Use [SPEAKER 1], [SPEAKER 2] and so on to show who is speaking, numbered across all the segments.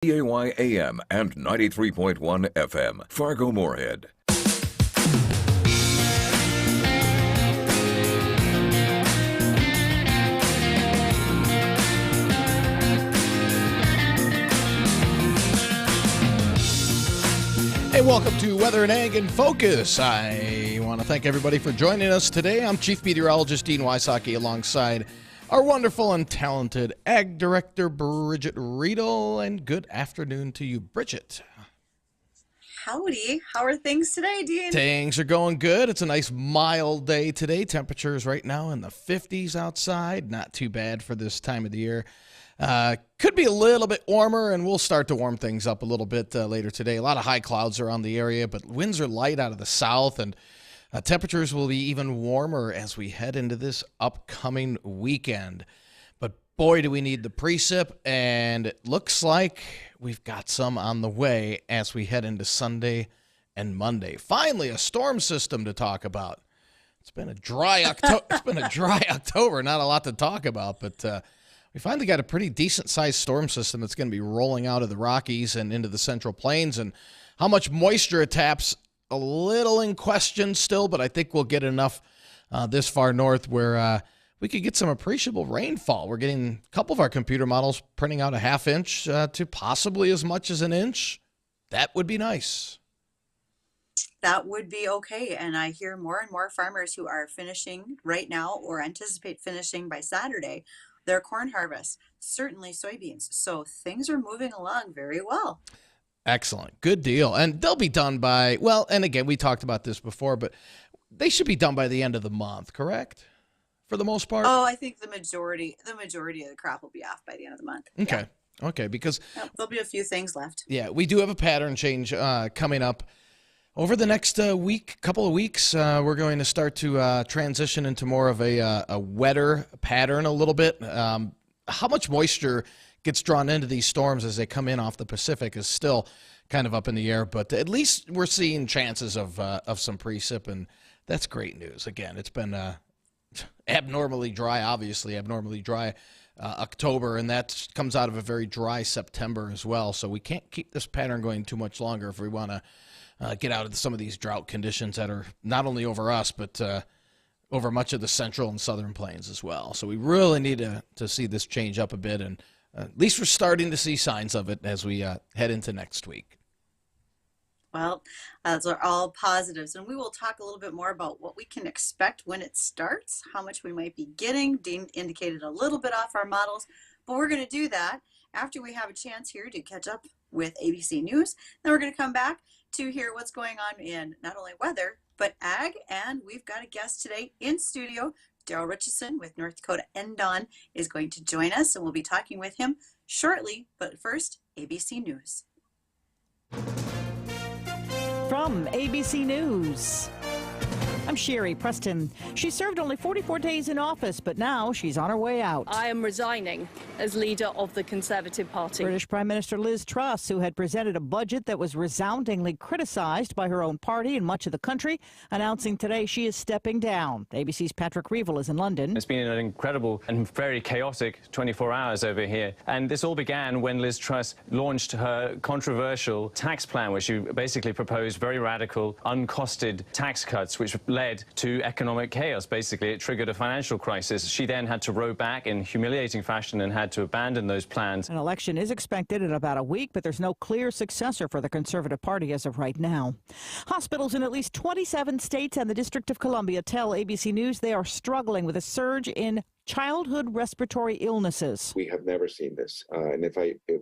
[SPEAKER 1] WDAY AM and 93.1 FM, Fargo-Moorhead.
[SPEAKER 2] Hey, welcome to Weather and Ag in Focus. I want to thank everybody for joining us today. I'm Chief Meteorologist Dean Wysocki alongside our wonderful and talented Ag Director, Bridgette Readel. And good afternoon to you, Bridgette.
[SPEAKER 3] Howdy. How are things today, Dean?
[SPEAKER 2] Things are going good. It's a nice mild day today. Temperatures right now in the 50s outside. Not too bad for this time of the year. Could be a little bit warmer, and we'll start to warm things up a little bit later today. A lot of high clouds around the area, but winds are light out of the south, and temperatures will be even warmer as we head into this upcoming weekend. But boy, do we need the precip, and it looks like we've got some on the way as we head into Sunday and Monday. Finally, a storm system to talk about. It's been a dry October. Not a lot to talk about, but we finally got a pretty decent-sized storm system that's going to be rolling out of the Rockies and into the Central Plains. And how much moisture it taps, a little in question still, but I think we'll get enough this far north where we could get some appreciable rainfall. We're getting a couple of our computer models printing out a half inch to possibly as much as an inch. That would be nice.
[SPEAKER 3] That would be okay. And I hear more and more farmers who are finishing right now or anticipate finishing by Saturday their corn harvest, certainly soybeans. So things are moving along very well.
[SPEAKER 2] Excellent. Good deal. And they'll be done by, well, and again, we talked about this before, but they should be done by the end of the month, correct? For the most part?
[SPEAKER 3] Oh, I think the majority of the crop will be off by the end of the month.
[SPEAKER 2] Okay.
[SPEAKER 3] Yeah.
[SPEAKER 2] Okay, because
[SPEAKER 3] there'll be a few things left.
[SPEAKER 2] Yeah, we do have a pattern change coming up. Over the next couple of weeks, we're going to start to transition into more of a wetter pattern a little bit. How much moisture gets drawn into these storms as they come in off the Pacific is still kind of up in the air, but at least we're seeing chances of some precip, and that's great news. Again, it's been abnormally dry October, and that comes out of a very dry September as well, so we can't keep this pattern going too much longer if we want to get out of some of these drought conditions that are not only over us, but over much of the central and southern plains as well. So we really need to see this change up a bit, and at least we're starting to see signs of it as we head into next week.
[SPEAKER 3] Well, those are all positives, and we will talk a little bit more about what we can expect when it starts, how much we might be getting. Dean indicated a little bit off our models, but we're going to do that after we have a chance here to catch up with ABC News. Then we're going to come back to hear what's going on in not only weather, but ag. And we've got a guest today in studio. Daryl Ritchison with North Dakota NDAWN is going to join us, and we'll be talking with him shortly. But first, ABC News.
[SPEAKER 4] From ABC News, I'm Sherry Preston. She served only 44 days in office, but now she's on her way out.
[SPEAKER 5] I am resigning as leader of the Conservative Party.
[SPEAKER 4] British Prime Minister Liz Truss, who had presented a budget that was resoundingly criticized by her own party and much of the country, announcing today she is stepping down. ABC's Patrick Readel is in London.
[SPEAKER 6] It's been an incredible and very chaotic 24 hours over here. And this all began when Liz Truss launched her controversial tax plan, where she basically proposed very radical, uncosted tax cuts, which led to economic chaos. Basically, it triggered a financial crisis. She then had to row back in humiliating fashion and had to abandon those plans.
[SPEAKER 4] An election is expected in about a week, but there's no clear successor for the Conservative Party as of right now. Hospitals in at least 27 states and the District of Columbia tell ABC News they are struggling with a surge in childhood respiratory illnesses.
[SPEAKER 7] We have never seen this. And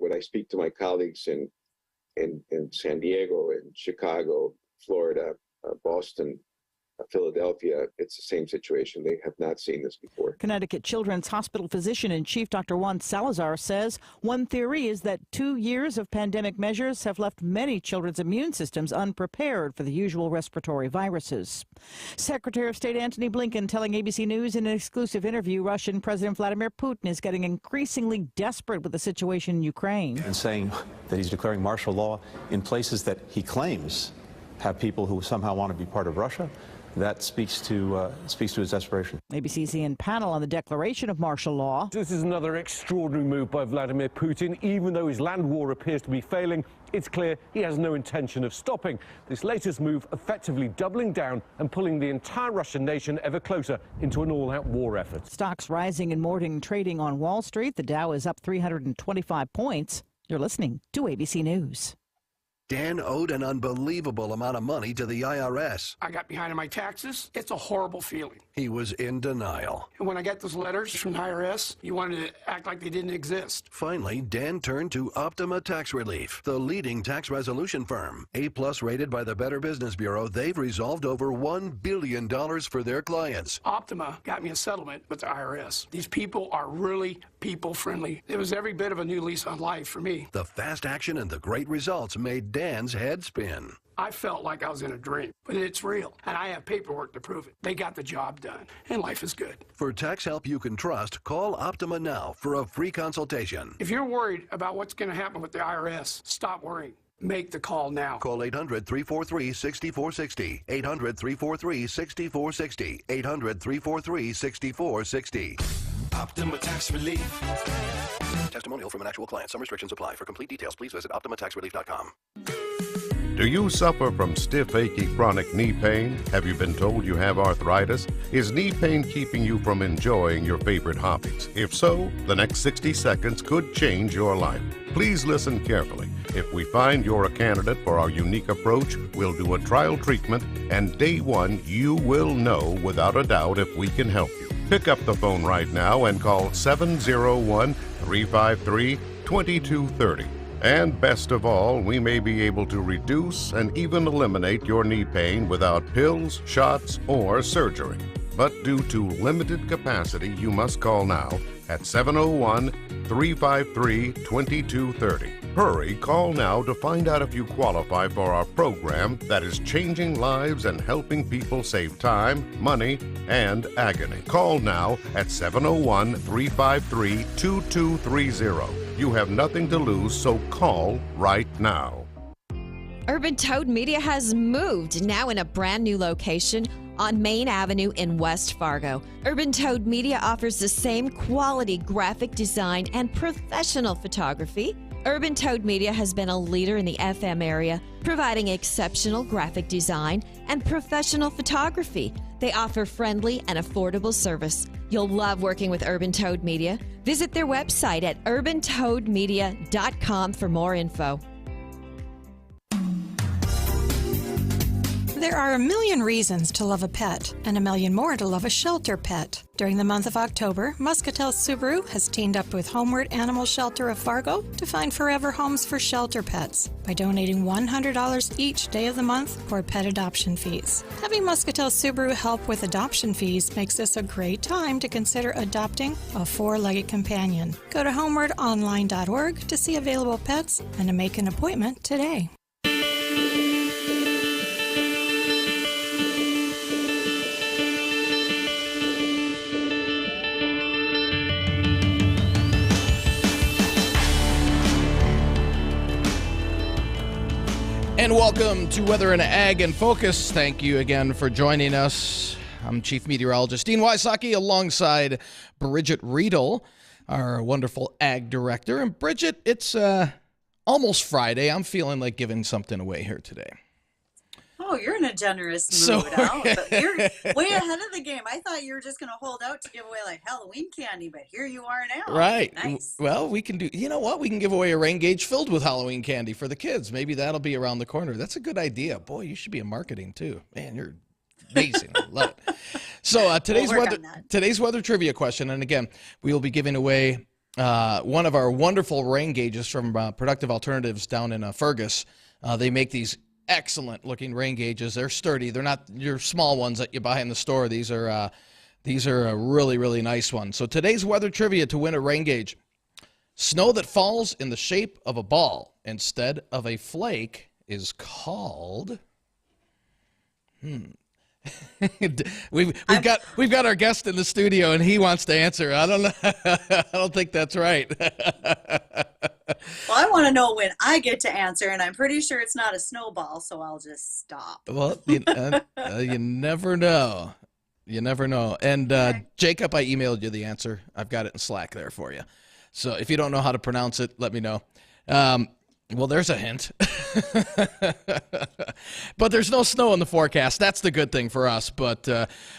[SPEAKER 7] when I speak to my colleagues in San Diego, in Chicago, Florida, Boston, Philadelphia, it's the same situation. They have not seen this before.
[SPEAKER 4] Connecticut Children's Hospital physician-in-chief Dr. Juan Salazar says one theory is that 2 years of pandemic measures have left many children's immune systems unprepared for the usual respiratory viruses. Secretary of State Antony Blinken telling ABC News in an exclusive interview Russian President Vladimir Putin is getting increasingly desperate with the situation in Ukraine.
[SPEAKER 8] And saying that he's declaring martial law in places that he claims have people who somehow want to be part of Russia. that speaks to his desperation.
[SPEAKER 4] ABC's Ian Panel on the declaration of martial law.
[SPEAKER 9] This is another extraordinary move by Vladimir Putin. Even though his land war appears to be failing, it's clear he has no intention of stopping. This latest move effectively doubling down and pulling the entire Russian nation ever closer into an all-out war effort.
[SPEAKER 4] Stocks rising in morning trading on Wall Street. The Dow is up 325 points. You're listening to ABC News.
[SPEAKER 10] Dan owed an unbelievable amount of money to the IRS.
[SPEAKER 11] I got behind on my taxes. It's a horrible feeling.
[SPEAKER 10] He was in denial.
[SPEAKER 11] And when I got those letters from the IRS, you wanted to act like they didn't exist.
[SPEAKER 10] Finally, Dan turned to Optima Tax Relief, the leading tax resolution firm. A-plus rated by the Better Business Bureau, they've resolved over $1 billion for their clients.
[SPEAKER 11] Optima got me a settlement with the IRS. These people are really people-friendly. It was every bit of a new lease on life for me.
[SPEAKER 10] The fast action and the great results made Dan's head spin.
[SPEAKER 11] I felt like I was in a dream, but it's real, and I have paperwork to prove it. They got the job done, and life is good.
[SPEAKER 10] For tax help you can trust, call Optima now for a free consultation.
[SPEAKER 11] If you're worried about what's going to happen with the IRS, stop worrying. Make the call now.
[SPEAKER 10] Call 800-343-6460. 800-343-6460. 800-343-6460.
[SPEAKER 12] Optima Tax Relief.
[SPEAKER 10] Testimonial from an actual client. Some restrictions apply. For complete details, please visit OptimaTaxRelief.com.
[SPEAKER 13] Do you suffer from stiff, achy, chronic knee pain? Have you been told you have arthritis? Is knee pain keeping you from enjoying your favorite hobbies? If so, the next 60 seconds could change your life. Please listen carefully. If we find you're a candidate for our unique approach, we'll do a trial treatment, and day one, you will know without a doubt if we can help you. Pick up the phone right now and call 701-353-2230. And best of all, we may be able to reduce and even eliminate your knee pain without pills, shots, or surgery. But due to limited capacity, you must call now at 701-353-2230. Hurry, call now to find out if you qualify for our program that is changing lives and helping people save time, money, and agony. Call now at 701-353-2230. You have nothing to lose, so call right now.
[SPEAKER 14] Urban Toad Media has moved, now in a brand new location on Main Avenue in West Fargo. Urban Toad Media offers the same quality graphic design and professional photography. Urban Toad Media has been a leader in the FM area, providing exceptional graphic design and professional photography. They offer friendly and affordable service. You'll love working with Urban Toad Media. Visit their website at urbantoadmedia.com for more info.
[SPEAKER 15] There are a million reasons to love a pet, and a million more to love a shelter pet. During the month of October, Muscatel Subaru has teamed up with Homeward Animal Shelter of Fargo to find forever homes for shelter pets by donating $100 each day of the month for pet adoption fees. Having Muscatel Subaru help with adoption fees makes this a great time to consider adopting a four-legged companion. Go to homewardonline.org to see available pets and to make an appointment today.
[SPEAKER 2] And welcome to Weather and Ag in Focus. Thank you again for joining us. I'm Chief Meteorologist Dean Wysocki alongside Bridgette Readel, our wonderful Ag Director. And Bridgette, it's almost Friday. I'm feeling like giving something away here today.
[SPEAKER 3] Oh, you're in a generous mood, Al. But you're way ahead of the game. I thought you were just going to hold out to give away like Halloween candy, but here you are now.
[SPEAKER 2] Right.
[SPEAKER 3] Nice.
[SPEAKER 2] Well, we can do, you know what? We can give away a rain gauge filled with Halloween candy for the kids. Maybe that'll be around the corner. That's a good idea. Boy, you should be in marketing too. Man, you're amazing. I love it. So today's weather trivia question. And again, we will be giving away one of our wonderful rain gauges from Productive Alternatives down in Fergus. They make these excellent looking rain gauges. They're sturdy. They're not your small ones that you buy in the store. These are a really, really nice one. So today's weather trivia to win a rain gauge. Snow that falls in the shape of a ball instead of a flake is called We've got our guest in the studio and he wants to answer. I don't know. I don't think that's right.
[SPEAKER 3] Well, I want to know when I get to answer, and I'm pretty sure it's not a snowball, so I'll just stop.
[SPEAKER 2] Well, you never know. You never know. And Jacob, I emailed you the answer. I've got it in Slack there for you. So if you don't know how to pronounce it, let me know. Well, there's a hint. But there's no snow in the forecast. That's the good thing for us. But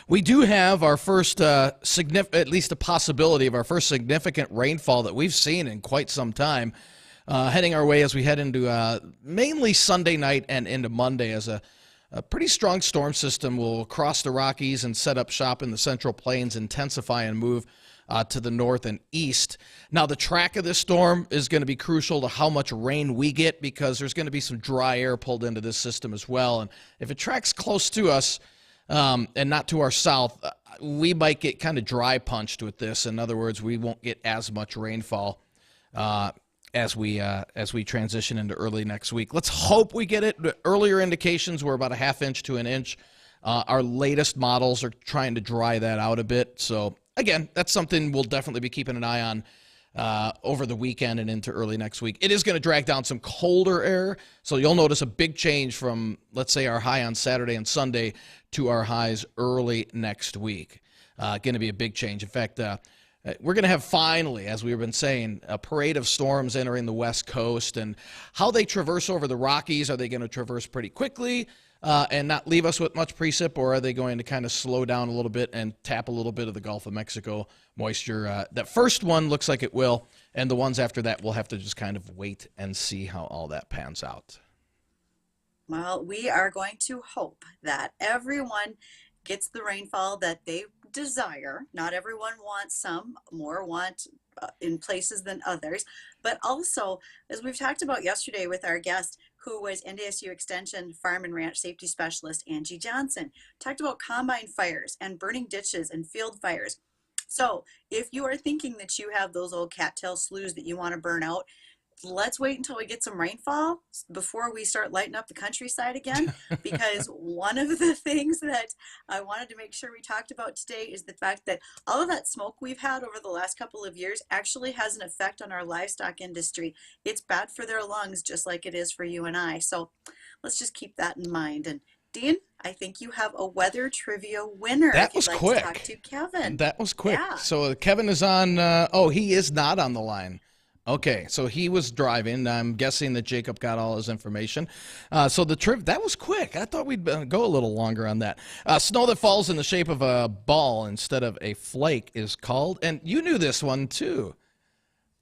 [SPEAKER 2] we do have our first at least a possibility of our first significant rainfall that we've seen in quite some time, heading our way as we head into mainly Sunday night and into Monday, as a pretty strong storm system will cross the Rockies and set up shop in the Central Plains, intensify and move to the north and east. Now, the track of this storm is going to be crucial to how much rain we get, because there's going to be some dry air pulled into this system as well. And if it tracks close to us and not to our south, we might get kind of dry punched with this. In other words, we won't get as much rainfall as we transition into early next week. Let's hope we get it. The earlier indications were about a half inch to an inch. Our latest models are trying to dry that out a bit. So again, that's something we'll definitely be keeping an eye on over the weekend and into early next week. It is going to drag down some colder air, so you'll notice a big change from, let's say, our high on Saturday and Sunday to our highs early next week. Going to be a big change. In fact, we're going to have finally, as we've been saying, a parade of storms entering the West Coast. And how they traverse over the Rockies, are they going to traverse pretty quickly and not leave us with much precip, or are they going to kind of slow down a little bit and tap a little bit of the Gulf of Mexico moisture? That first one looks like it will, and the ones after that we'll have to just kind of wait and see how all that pans out.
[SPEAKER 3] Well, we are going to hope that everyone gets the rainfall that they desire. Not everyone wants some, more want in places than others. But also, as we've talked about yesterday with our guest, who was NDSU Extension Farm and Ranch Safety Specialist Angie Johnson, talked about combine fires and burning ditches and field fires. So if you are thinking that you have those old cattail sloughs that you want to burn out, let's wait until we get some rainfall before we start lighting up the countryside again, because one of the things that I wanted to make sure we talked about today is the fact that all of that smoke we've had over the last couple of years actually has an effect on our livestock industry. It's bad for their lungs, just like it is for you and I. So let's just keep that in mind. And Dean, I think you have a weather trivia winner.
[SPEAKER 2] That was quick.
[SPEAKER 3] To talk to Kevin.
[SPEAKER 2] That was quick.
[SPEAKER 3] Yeah.
[SPEAKER 2] So Kevin is on. He is not on the line. Okay, so he was driving. I'm guessing that Jacob got all his information. So the trip, that was quick. I thought we'd go a little longer on that. Snow that falls in the shape of a ball instead of a flake is called, and you knew this one too,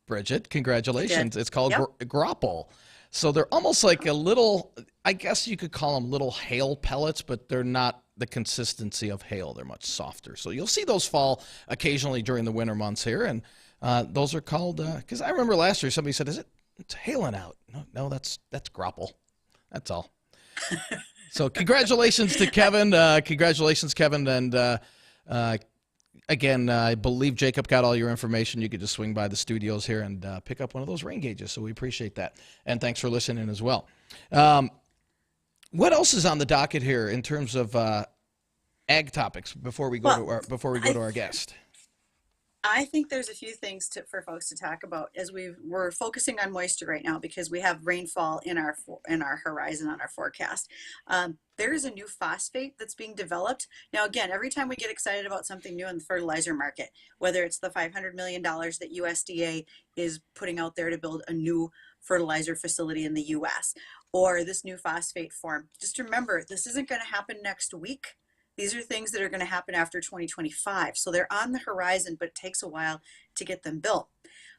[SPEAKER 2] Bridgette. Congratulations. It's called grapple. So they're almost like a little, I guess you could call them little hail pellets, but they're not the consistency of hail. They're much softer. So you'll see those fall occasionally during the winter months here, and those are called, because I remember last year somebody said, it's hailing out. No, that's grapple. That's all. So congratulations to Kevin. Congratulations, Kevin. And again, I believe Jacob got all your information. You could just swing by the studios here and pick up one of those rain gauges. So we appreciate that. And thanks for listening as well. What else is on the docket here in terms of ag topics before we go to our guest?
[SPEAKER 3] I think there's a few things for folks to talk about as we're focusing on moisture right now, because we have rainfall in our horizon on our forecast. There is a new phosphate that's being developed. Now, again, every time we get excited about something new in the fertilizer market, whether it's the $500 million that USDA is putting out there to build a new fertilizer facility in the U.S., or this new phosphate form, just remember, this isn't going to happen next week. These are things that are going to happen after 2025. So they're on the horizon, but it takes a while to get them built.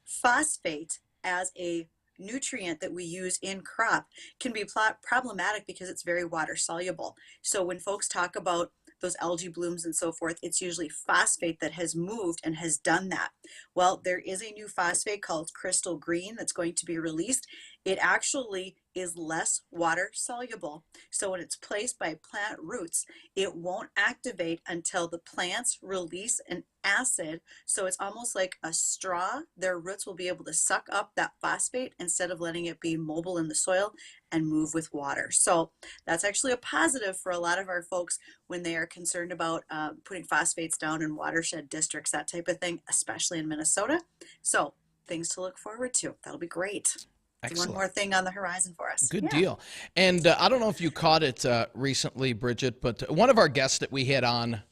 [SPEAKER 3] Phosphate as a nutrient that we use in crop can be problematic because it's very water soluble. So when folks talk about those algae blooms and so forth, it's usually phosphate that has moved and has done that. Well, there is a new phosphate called Crystal Green that's going to be released. It actually is less water soluble. So when it's placed by plant roots, it won't activate until the plants release an acid. So it's almost like a straw. Their roots will be able to suck up that phosphate instead of letting it be mobile in the soil and move with water. So that's actually a positive for a lot of our folks when they are concerned about putting phosphates down in watershed districts, that type of thing, especially in Minnesota. So things to look forward to. That'll be great.
[SPEAKER 2] Excellent.
[SPEAKER 3] One more thing on the horizon for us.
[SPEAKER 2] Good deal. And I don't know if you caught it recently, Bridgette, but one of our guests that we had on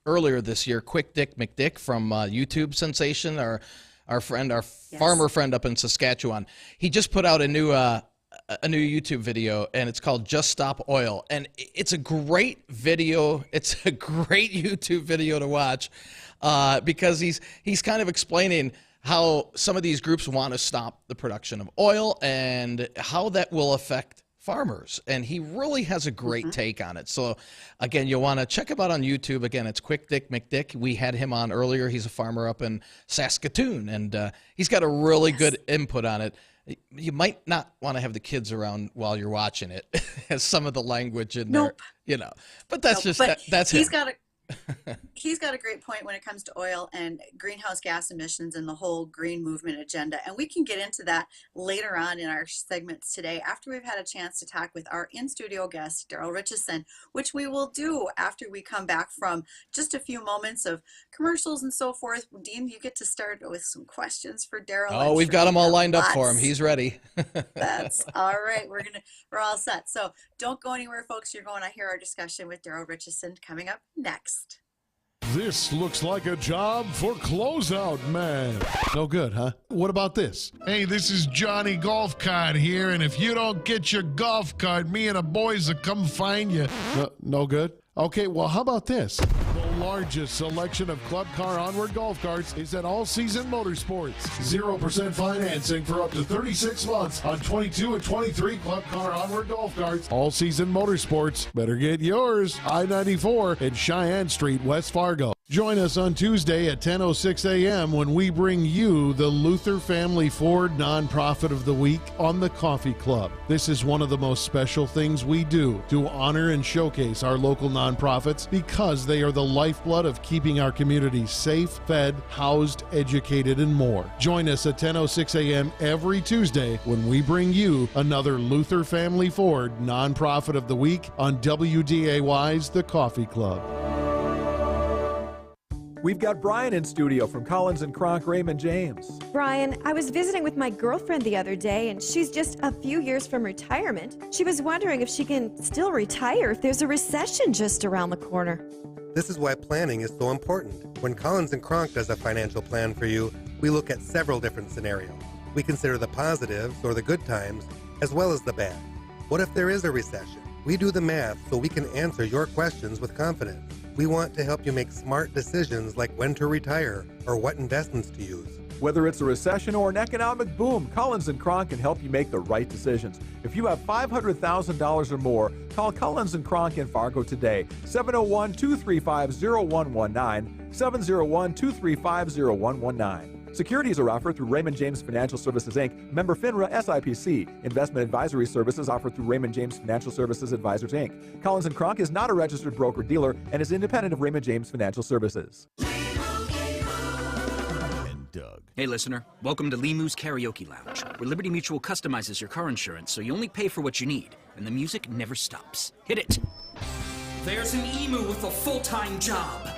[SPEAKER 2] earlier this year, Quick Dick McDick from YouTube sensation, our farmer friend up in Saskatchewan, he just put out a new YouTube video, and it's called Just Stop Oil. And it's a great video. It's a great YouTube video to watch because he's kind of explaining how some of these groups want to stop the production of oil and how that will affect farmers. And he really has a great take on it. So, again, you'll want to check him out on YouTube. Again, it's Quick Dick McDick. We had him on earlier. He's a farmer up in Saskatoon, and he's got a really good input on it. You might not want to have the kids around while you're watching it, as some of the language in there, But that's that's him.
[SPEAKER 3] He's got a great point when it comes to oil and greenhouse gas emissions and the whole green movement agenda. And we can get into that later on in our segments today after we've had a chance to talk with our in-studio guest, Daryl Ritchison, which we will do after we come back from just a few moments of commercials and so forth. Dean, you get to start with some questions for Daryl.
[SPEAKER 2] Oh, we've got them all lined up for him. He's ready.
[SPEAKER 3] That's all right. We're all set. So don't go anywhere, folks. You're going to hear our discussion with Daryl Ritchison coming up next.
[SPEAKER 16] This looks like a job for closeout man. No good, huh? What about this? Hey, this is Johnny Golf Cart here, and if you don't get your golf cart, me and the boys will come find you. No good? Okay, well, how about this? The largest selection of Club Car Onward golf carts is at All Season Motorsports. 0% financing for up to 36 months on 22 and 23 Club Car Onward golf carts. All Season Motorsports. Better get yours. I-94 and Cheyenne Street, West Fargo. Join us on Tuesday at 10:06 a.m. when we bring you the Luther Family Ford Nonprofit of the Week on the Coffee Club. This is one of the most special things we do to honor and showcase our local nonprofits because they are the lifeblood of keeping our communities safe, fed, housed, educated, and more. Join us at 10:06 a.m. every Tuesday when we bring you another Luther Family Ford Nonprofit of the Week on WDAY's The Coffee Club.
[SPEAKER 17] We've got Brian in studio from Collins & Kronk Raymond James.
[SPEAKER 18] Brian, I was visiting with my girlfriend the other day, and she's just a few years from retirement. She was wondering if she can still retire if there's a recession just around the corner.
[SPEAKER 19] This is why planning is so important. When Collins & Kronk does a financial plan for you, we look at several different scenarios. We consider the positives or the good times, as well as the bad. What if there is a recession? We do the math so we can answer your questions with confidence. We want to help you make smart decisions like when to retire or what investments to use.
[SPEAKER 17] Whether it's a recession or an economic boom, Collins & Kronk can help you make the right decisions. If you have $500,000 or more, call Collins & Kronk in Fargo today, 701-235-0119, 701-235-0119. Securities are offered through Raymond James Financial Services, Inc., member FINRA SIPC. Investment advisory services offered through Raymond James Financial Services Advisors, Inc. Collins & Kronk is not a registered broker-dealer and is independent of Raymond James Financial Services.
[SPEAKER 20] Hey listener, welcome to Limu's Karaoke Lounge, where Liberty Mutual customizes your car insurance so you only pay for what you need, and the music never stops. Hit it!
[SPEAKER 21] There's an emu with a full-time job.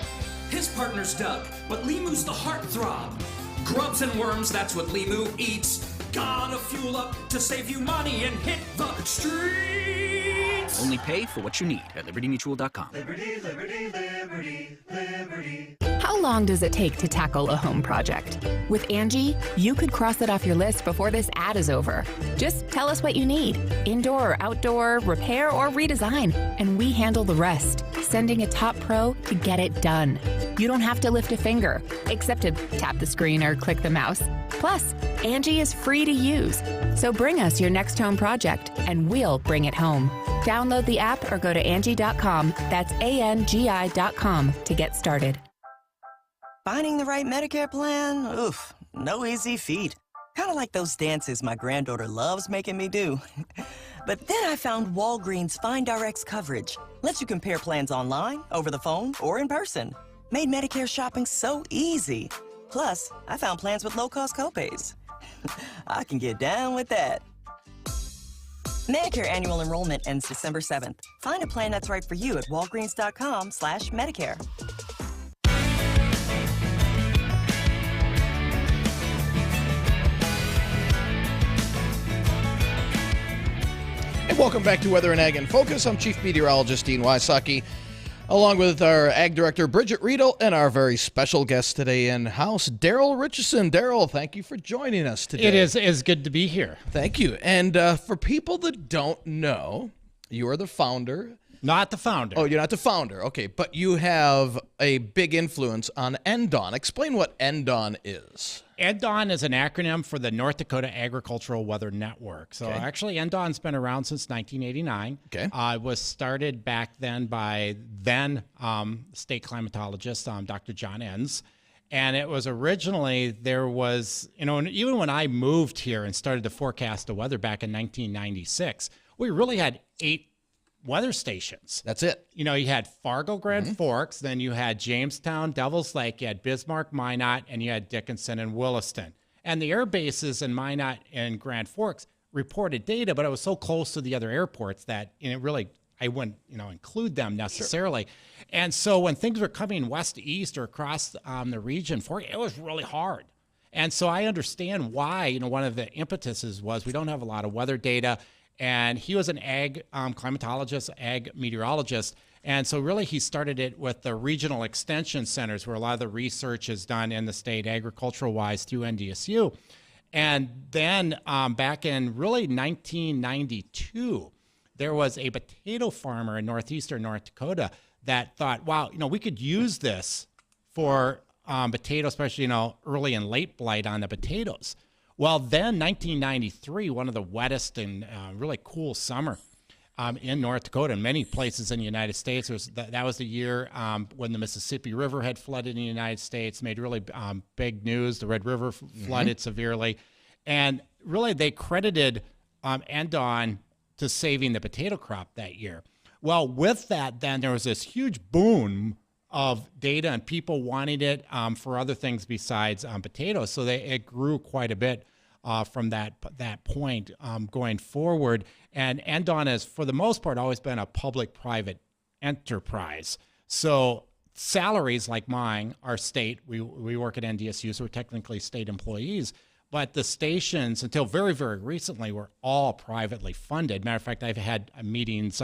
[SPEAKER 21] His partner's Doug, but Limu's the heartthrob. Grubs and worms, that's what Limu eats. Gotta fuel up to save you money and hit the streets.
[SPEAKER 20] Only pay for what you need at libertymutual.com.
[SPEAKER 12] Liberty, liberty, liberty, liberty.
[SPEAKER 22] How long does it take to tackle a home project? With Angie, you could cross it off your list before this ad is over. Just tell us what you need, indoor or outdoor, repair or redesign, and we handle the rest, sending a top pro to get it done. You don't have to lift a finger, except to tap the screen or click the mouse. Plus, Angie is free to use. So bring us your next home project, and we'll bring it home. Download the app or go to Angie.com. That's ANGI.com to get started.
[SPEAKER 23] Finding the right Medicare plan? Oof, no easy feat. Kind of like those dances my granddaughter loves making me do. But then I found Walgreens FindRx coverage. Lets you compare plans online, over the phone, or in person. Made Medicare shopping so easy. Plus, I found plans with low-cost copays. I can get down with that. Medicare annual enrollment ends December 7th. Find a plan that's right for you at walgreens.com/Medicare.
[SPEAKER 2] And welcome back to Weather and Ag in Focus. I'm Chief Meteorologist Dean Wysocki, along with our Ag Director Bridgette Readel and our very special guest today in-house, Daryl Ritchison. Daryl, thank you for joining us today.
[SPEAKER 1] It is good to be here.
[SPEAKER 2] Thank you. And for people that don't know, you are the founder.
[SPEAKER 1] Not the founder.
[SPEAKER 2] Oh, you're not the founder. Okay, but you have a big influence on NDAWN. Explain what NDAWN is.
[SPEAKER 1] NDAWN is an acronym for the North Dakota Agricultural Weather Network. So actually, NDAWN's been around since 1989.
[SPEAKER 2] Okay.
[SPEAKER 1] It was started back then by state climatologist, Dr. John Enns. And it was originally, there was, even when I moved here and started to forecast the weather back in 1996, we really had 8 weather stations.
[SPEAKER 2] That's it.
[SPEAKER 1] You had Fargo, Grand Forks, then you had Jamestown, Devil's Lake, you had Bismarck, Minot, and you had Dickinson and Williston. And the air bases in Minot and Grand Forks reported data, but it was so close to the other airports that I wouldn't include them necessarily. Sure. And so when things were coming west to east or across the region, it was really hard. And so I understand why, one of the impetuses was we don't have a lot of weather data. And he was an ag climatologist, ag meteorologist. And so really he started it with the regional extension centers where a lot of the research is done in the state agricultural-wise through NDSU. And then back in really 1992, there was a potato farmer in northeastern North Dakota that thought, wow, we could use this for potatoes, especially, early and late blight on the potatoes. Well, then 1993, one of the wettest and really cool summer in North Dakota and many places in the United States. That was the year when the Mississippi River had flooded in the United States, made really big news. The Red River flooded severely. And really they credited NDAWN to saving the potato crop that year. Well, with that, then there was this huge boom of data and people wanting it for other things besides potatoes. So it grew quite a bit from that point going forward. And NDAWN has, for the most part, always been a public-private enterprise. So salaries like mine are state. We work at NDSU, so we're technically state employees. But the stations, until very, very recently, were all privately funded. Matter of fact, I've had meetings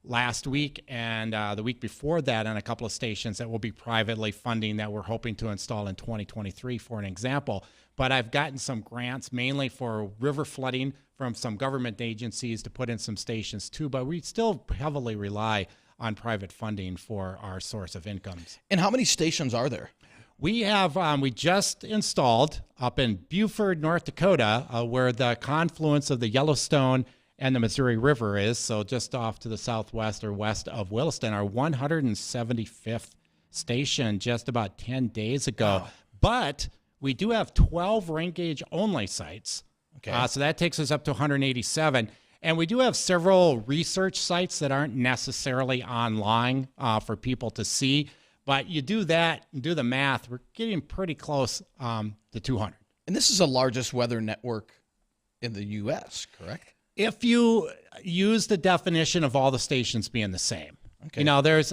[SPEAKER 1] last week and the week before that on a couple of stations that will be privately funding that we're hoping to install in 2023, for an example. But I've gotten some grants mainly for river flooding from some government agencies to put in some stations too, but we still heavily rely on private funding for our source of incomes.
[SPEAKER 2] And how many stations are there?
[SPEAKER 1] We have, we just installed up in Beaufort, North Dakota, where the confluence of the Yellowstone and the Missouri River is, so just off to the southwest or west of Williston, our 175th station just about 10 days ago. Wow. But we do have 12 rain gauge only sites. Okay. So that takes us up to 187. And we do have several research sites that aren't necessarily online for people to see. But you do that and do the math, we're getting pretty close to 200.
[SPEAKER 2] And this is the largest weather network in the U.S., correct?
[SPEAKER 1] If you use the definition of all the stations being the same. Okay. There's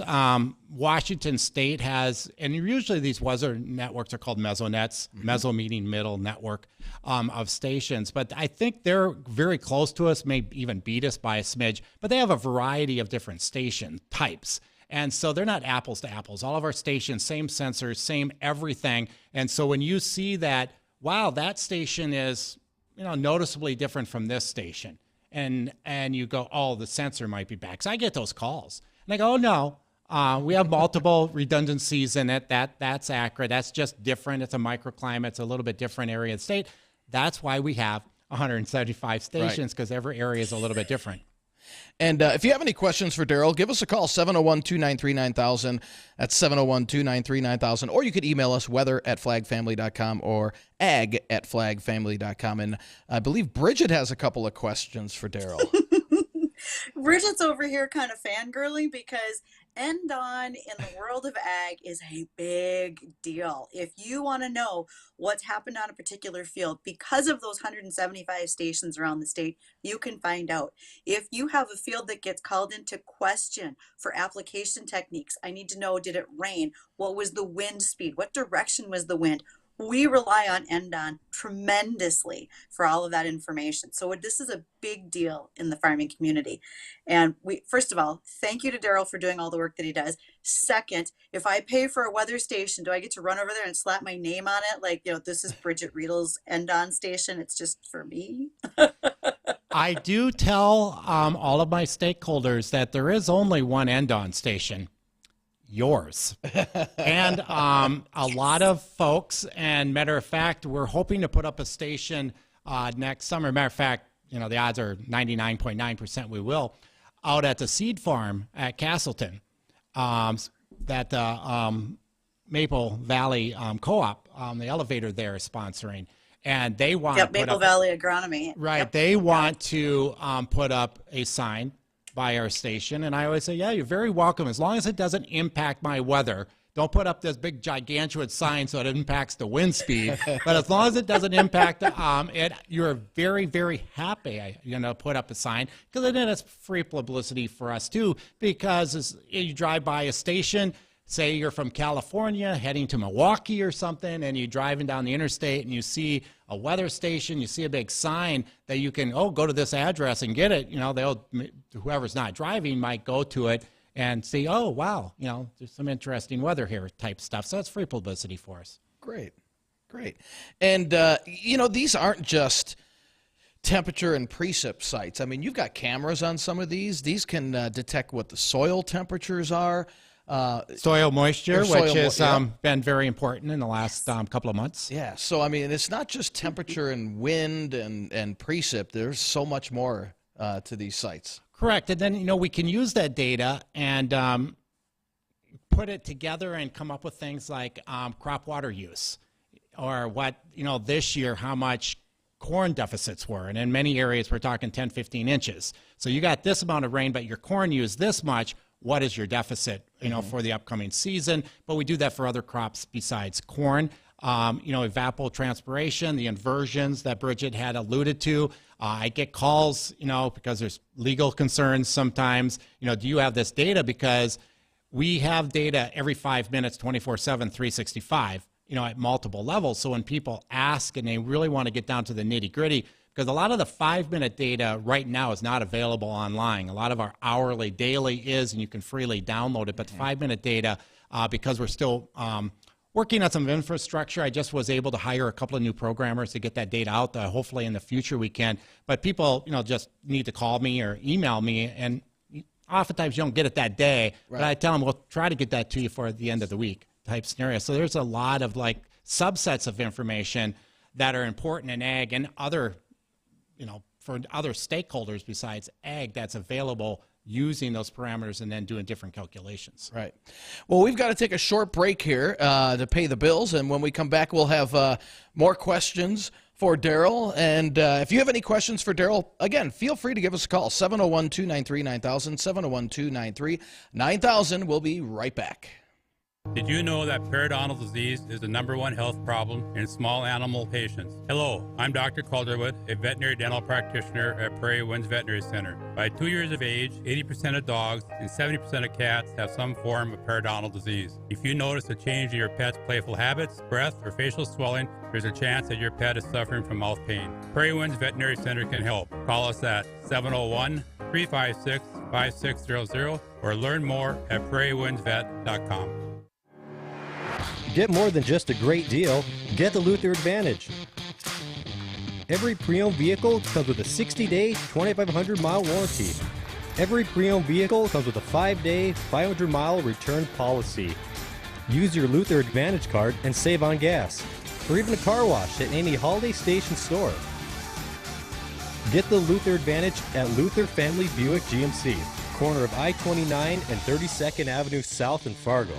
[SPEAKER 1] Washington State has, and usually these weather networks are called mesonets, meso meaning middle network of stations. But I think they're very close to us, may even beat us by a smidge, but they have a variety of different station types. And so they're not apples to apples. All of our stations, same sensors, same everything. And so when you see that, wow, that station is, noticeably different from this station. And you go, oh, the sensor might be back. So I get those calls. And I go, oh, no, we have multiple redundancies in it. That's accurate. That's just different. It's a microclimate. It's a little bit different area of the state. That's why we have 175 stations, because every area is a little bit different.
[SPEAKER 2] And if you have any questions for Daryl, give us a call, 701-293-9000. That's 701-293-9000. Or you could email us, weather@flagfamily.com or ag@flagfamily.com. And I believe Bridgette has a couple of questions for Daryl.
[SPEAKER 3] Bridgette's over here kind of fangirling because NDAWN in the world of ag is a big deal. If you want to know what's happened on a particular field, because of those 175 stations around the state, you can find out. If you have a field that gets called into question for application techniques, I need to know, did it rain? What was the wind speed? What direction was the wind? We rely on NDAWN tremendously for all of that information. So this is a big deal in the farming community. And first of all, thank you to Daryl for doing all the work that he does. Second, if I pay for a weather station, do I get to run over there and slap my name on it? Like, this is Bridgette Readel's NDAWN station. It's just for me.
[SPEAKER 1] I do tell all of my stakeholders that there is only one NDAWN station. Yours. And a lot of folks, and matter of fact, we're hoping to put up a station next summer. Matter of fact, the odds are 99.9% we will, out at the seed farm at Castleton, that the Maple Valley Co-op, the elevator there is sponsoring. And they want to
[SPEAKER 3] Maple Valley Agronomy.
[SPEAKER 1] Right.
[SPEAKER 3] Yep.
[SPEAKER 1] They want to put up a sign by our station. And I always say, yeah, you're very welcome. As long as it doesn't impact my weather. Don't put up this big gigantuan sign so it impacts the wind speed. But as long as it doesn't impact it, you're very, very happy, put up a sign. Because then it's free publicity for us, too. Because as you drive by a station, say you're from California heading to Milwaukee or something, and you're driving down the interstate and you see a weather station, you see a big sign that you can, go to this address and get it. Whoever's not driving might go to it and see, oh, wow, there's some interesting weather here type stuff. So it's free publicity for us.
[SPEAKER 2] Great. And, these aren't just temperature and precip sites. I mean, you've got cameras on some of these. These can detect what the soil temperatures are.
[SPEAKER 1] Soil moisture, which has been very important in the last couple of months.
[SPEAKER 2] Yeah, so I mean, it's not just temperature and wind and precip. There's so much more to these sites.
[SPEAKER 1] Correct, and then we can use that data and put it together and come up with things like crop water use, or what this year how much corn deficits were, and in many areas we're talking 10, 15 inches. So you got this amount of rain, but your corn used this much. What is your deficit, for the upcoming season? But we do that for other crops besides corn. Evapotranspiration, the inversions that Bridgette had alluded to. I get calls, because there's legal concerns sometimes. Do you have this data? Because we have data every 5 minutes, 24/7, 365, at multiple levels. So when people ask and they really want to get down to the nitty-gritty, because a lot of the 5-minute data right now is not available online. A lot of our hourly, daily is, and you can freely download it. But the 5-minute data, because we're still working on some infrastructure, I just was able to hire a couple of new programmers to get that data out. Hopefully in the future we can. But people, just need to call me or email me, and oftentimes you don't get it that day. Right. But I tell them we'll try to get that to you for the end of the week type scenario. So there's a lot of subsets of information that are important in ag and other. For other stakeholders besides ag, that's available using those parameters and then doing different calculations.
[SPEAKER 2] Right. Well, we've got to take a short break here to pay the bills, and when we come back, we'll have more questions for Daryl. And if you have any questions for Daryl, again, feel free to give us a call, 701-293-9000, 701-293-9000. We'll be right back.
[SPEAKER 5] Did you know that periodontal disease is the #1 health problem in small animal patients? Hello, I'm Dr. Calderwood, a veterinary dental practitioner at Prairie Winds Veterinary Center. By 2 years of age, 80% of dogs and 70% of cats have some form of periodontal disease. If you notice a change in your pet's playful habits, breath, or facial swelling, there's a chance that your pet is suffering from mouth pain. Prairie Winds Veterinary Center can help. Call us at 701-356-5600 or learn more at prairiewindsvet.com.
[SPEAKER 6] Get more than just a great deal. Get the Luther Advantage. Every pre-owned vehicle comes with a 60-day, 2,500-mile warranty. Every pre-owned vehicle comes with a 5-day, 500-mile return policy. Use your Luther Advantage card and save on gas, or even a car wash at any Holiday Station store. Get the Luther Advantage at Luther Family Buick GMC, corner of I-29 and 32nd Avenue South in Fargo.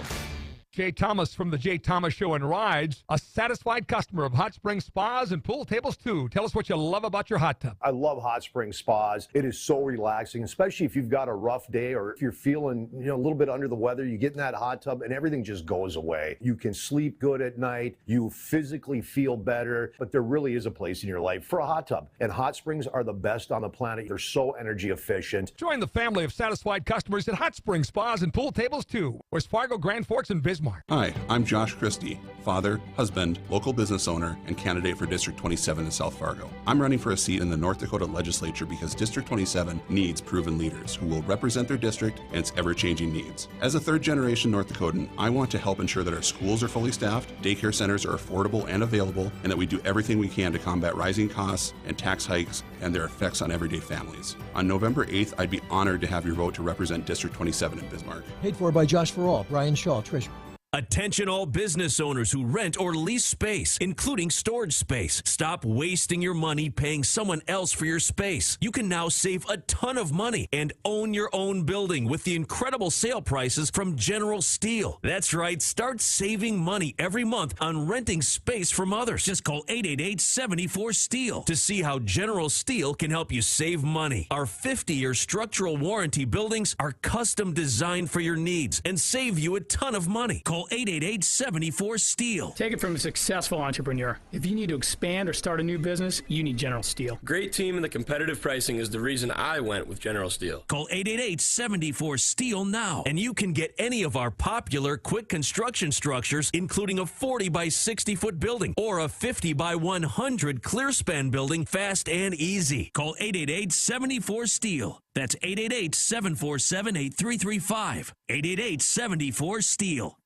[SPEAKER 7] Jay Thomas from the Jay Thomas Show and Rides, a satisfied customer of Hot Springs Spas and pool tables too. Tell us what you love about your hot tub.
[SPEAKER 24] I love Hot Springs Spas. It is so relaxing, especially if you've got a rough day or if you're feeling a little bit under the weather. You get in that hot tub and everything just goes away. You can sleep good at night. You physically feel better, but there really is a place in your life for a hot tub. And Hot Springs are the best on the planet. They're so energy efficient.
[SPEAKER 7] Join the family of satisfied customers at Hot Springs Spas and pool tables too. West Fargo, Grand Forks, and Bismarck. Mark.
[SPEAKER 4] Hi, I'm Josh Christie, father, husband, local business owner, and candidate for District 27 in South Fargo. I'm running for a seat in the North Dakota legislature because District 27 needs proven leaders who will represent their district and its ever-changing needs. As a third-generation North Dakotan, I want to help ensure that our schools are fully staffed, daycare centers are affordable and available, and that we do everything we can to combat rising costs and tax hikes and their effects on everyday families. On November 8th, I'd be honored to have your vote to represent District 27 in Bismarck.
[SPEAKER 8] Paid for by Josh Farall, Brian Shaw, Treasurer.
[SPEAKER 9] Attention all business owners who rent or lease space, including storage space. Stop wasting your money paying someone else for your space. You can now save a ton of money and own your own building with the incredible sale prices from General Steel. That's right, start saving money every month on renting space from others. Just call 888-74-STEEL to see how General Steel can help you save money. Our 50-year structural warranty buildings are custom designed for your needs and save you a ton of money. Call 888-74-STEEL.
[SPEAKER 11] Take it from a successful entrepreneur. If you need to expand or start a new business, you need General Steel.
[SPEAKER 25] Great team and the competitive pricing is the reason I went with General Steel.
[SPEAKER 9] Call 888-74-STEEL now, and you can get any of our popular quick construction structures, including a 40 by 60 foot building or a 50 by 100 clear span building, fast and easy. Call 888-74-STEEL. That's 888-747-8335. 888-74-STEEL.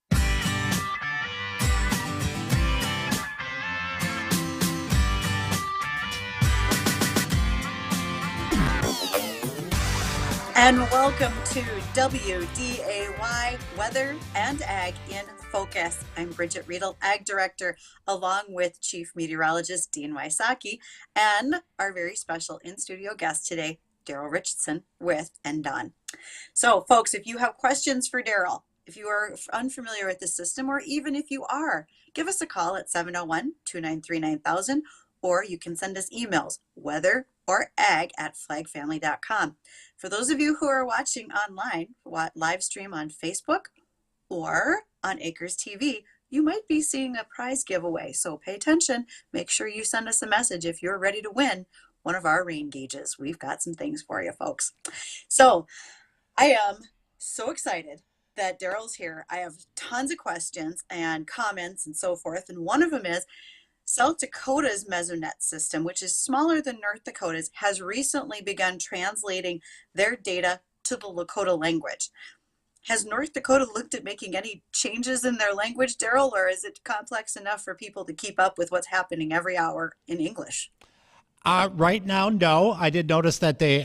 [SPEAKER 3] And welcome to WDAY Weather and Ag in Focus. I'm Bridgette Readel, Ag Director, along with Chief Meteorologist Dean Wysocki, and our very special in-studio guest today, Daryl Ritchison with NDAWN. So, folks, if you have questions for Daryl, if you are unfamiliar with the system, or even if you are, give us a call at 701-293-9000, or you can send us emails, weather or ag@flagfamily.com. For those of you who are watching online, live stream on Facebook or on Acres TV, you might be seeing a prize giveaway. So pay attention. Make sure you send us a message if you're ready to win one of our rain gauges. We've got some things for you, folks. So I am so excited that Daryl's here. I have tons of questions and comments and so forth. And one of them is, South Dakota's Mesonet system, which is smaller than North Dakota's, has recently begun translating their data to the Lakota language. Has North Dakota looked at making any changes in their language, Daryl, or is it complex enough for people to keep up with what's happening every hour in English?
[SPEAKER 1] Right now, no. I did notice that they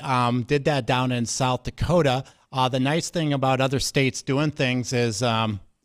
[SPEAKER 1] did that down in South Dakota. The nice thing about other states doing things is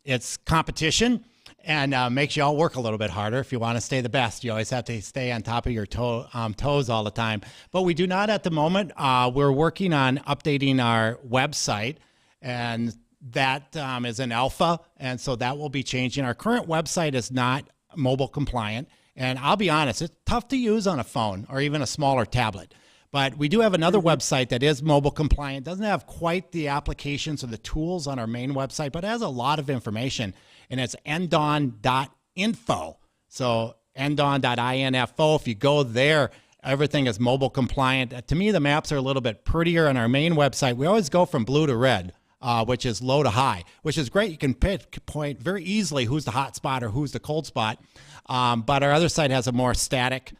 [SPEAKER 1] it's competition. And makes you all work a little bit harder. If you want to stay the best, you always have to stay on top of your toes all the time. But we do not at the moment. We're working on updating our website, and that is an alpha, and so that will be changing. Our current website is not mobile compliant, and I'll be honest, it's tough to use on a phone or even a smaller tablet. But we do have another website that is mobile compliant. Doesn't have quite the applications or the tools on our main website, but it has a lot of information. And it's NDAWN.info. So NDAWN.info. If you go there, everything is mobile compliant. To me, the maps are a little bit prettier on our main website. We always go from blue to red, which is low to high, which is great. You can point very easily who's the hot spot or who's the cold spot. But our other site has a more static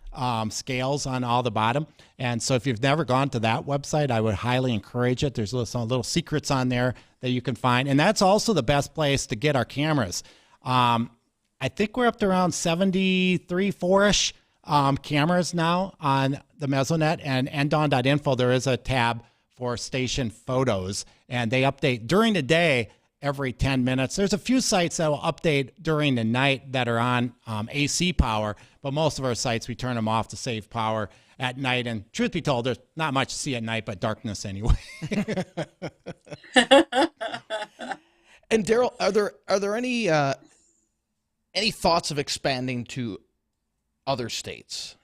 [SPEAKER 1] scales on all the bottom. And so if you've never gone to that website, I would highly encourage it. There's some little secrets on there that you can find. And that's also the best place to get our cameras. I think we're up to around 73-4-ish cameras now on the Mesonet. And NDAWN.info, there is a tab for station photos. And they update during the day every 10 minutes. There's a few sites that will update during the night that are on AC power, but most of our sites, we turn them off to save power at night. And truth be told, there's not much to see at night but darkness anyway.
[SPEAKER 2] And Daryl, are there any thoughts of expanding to other states?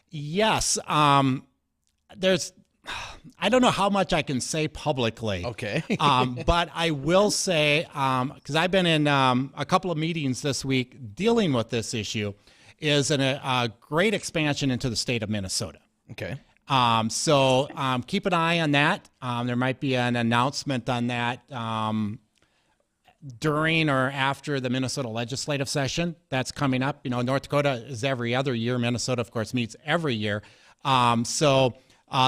[SPEAKER 1] Yes. I don't know how much I can say publicly.
[SPEAKER 2] Okay.
[SPEAKER 1] But I will say, because I've been in a couple of meetings this week dealing with this issue, is a great expansion into the state of Minnesota.
[SPEAKER 2] Okay.
[SPEAKER 1] So keep an eye on that. There might be an announcement on that during or after the Minnesota legislative session that's coming up. North Dakota is every other year. Minnesota, of course, meets every year. So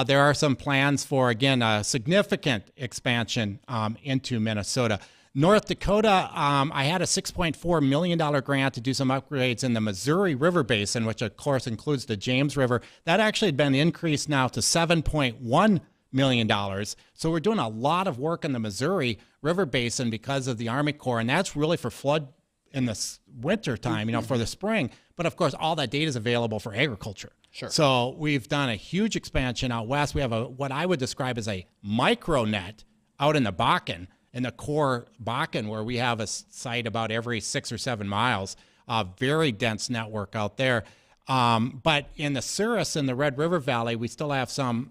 [SPEAKER 1] there are some plans for, again, a significant expansion into Minnesota. North Dakota, I had a $6.4 million grant to do some upgrades in the Missouri River Basin, which of course includes the James River. That actually had been increased now to $7.1 million. So we're doing a lot of work in the Missouri River Basin because of the Army Corps, and that's really for flood in the winter time, for the spring. But of course, all that data is available for agriculture.
[SPEAKER 2] Sure.
[SPEAKER 1] So we've done a huge expansion out west. We have what I would describe as a micronet out in the Bakken, in the core Bakken, where we have a site about every 6 or 7 miles, a very dense network out there. But in the Souris and the Red River Valley, we still have some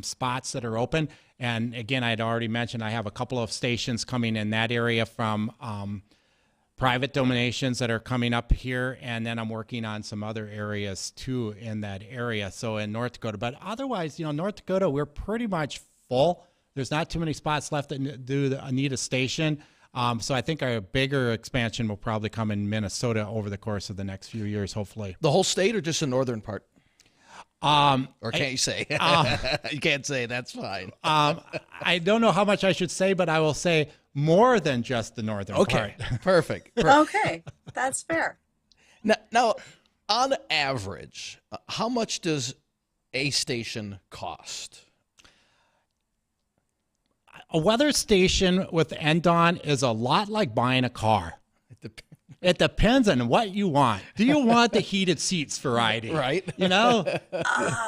[SPEAKER 1] spots that are open. And again, I'd already mentioned I have a couple of stations coming in that area from private donations that are coming up here. And then I'm working on some other areas too in that area. So in North Dakota, but otherwise, North Dakota, we're pretty much full. There's not too many spots left that need a station. So I think our bigger expansion will probably come in Minnesota over the course of the next few years, hopefully.
[SPEAKER 2] The whole state or just the northern part? Or can't you say? You can't say, that's fine.
[SPEAKER 1] I don't know how much I should say, but I will say more than just the northern part.
[SPEAKER 2] Okay, perfect.
[SPEAKER 3] Okay, that's fair.
[SPEAKER 2] Now, on average, how much does a station cost?
[SPEAKER 1] A weather station with NDAWN is a lot like buying a car. It depends on what you want. Do you want the heated seats variety?
[SPEAKER 2] Right.
[SPEAKER 1] Do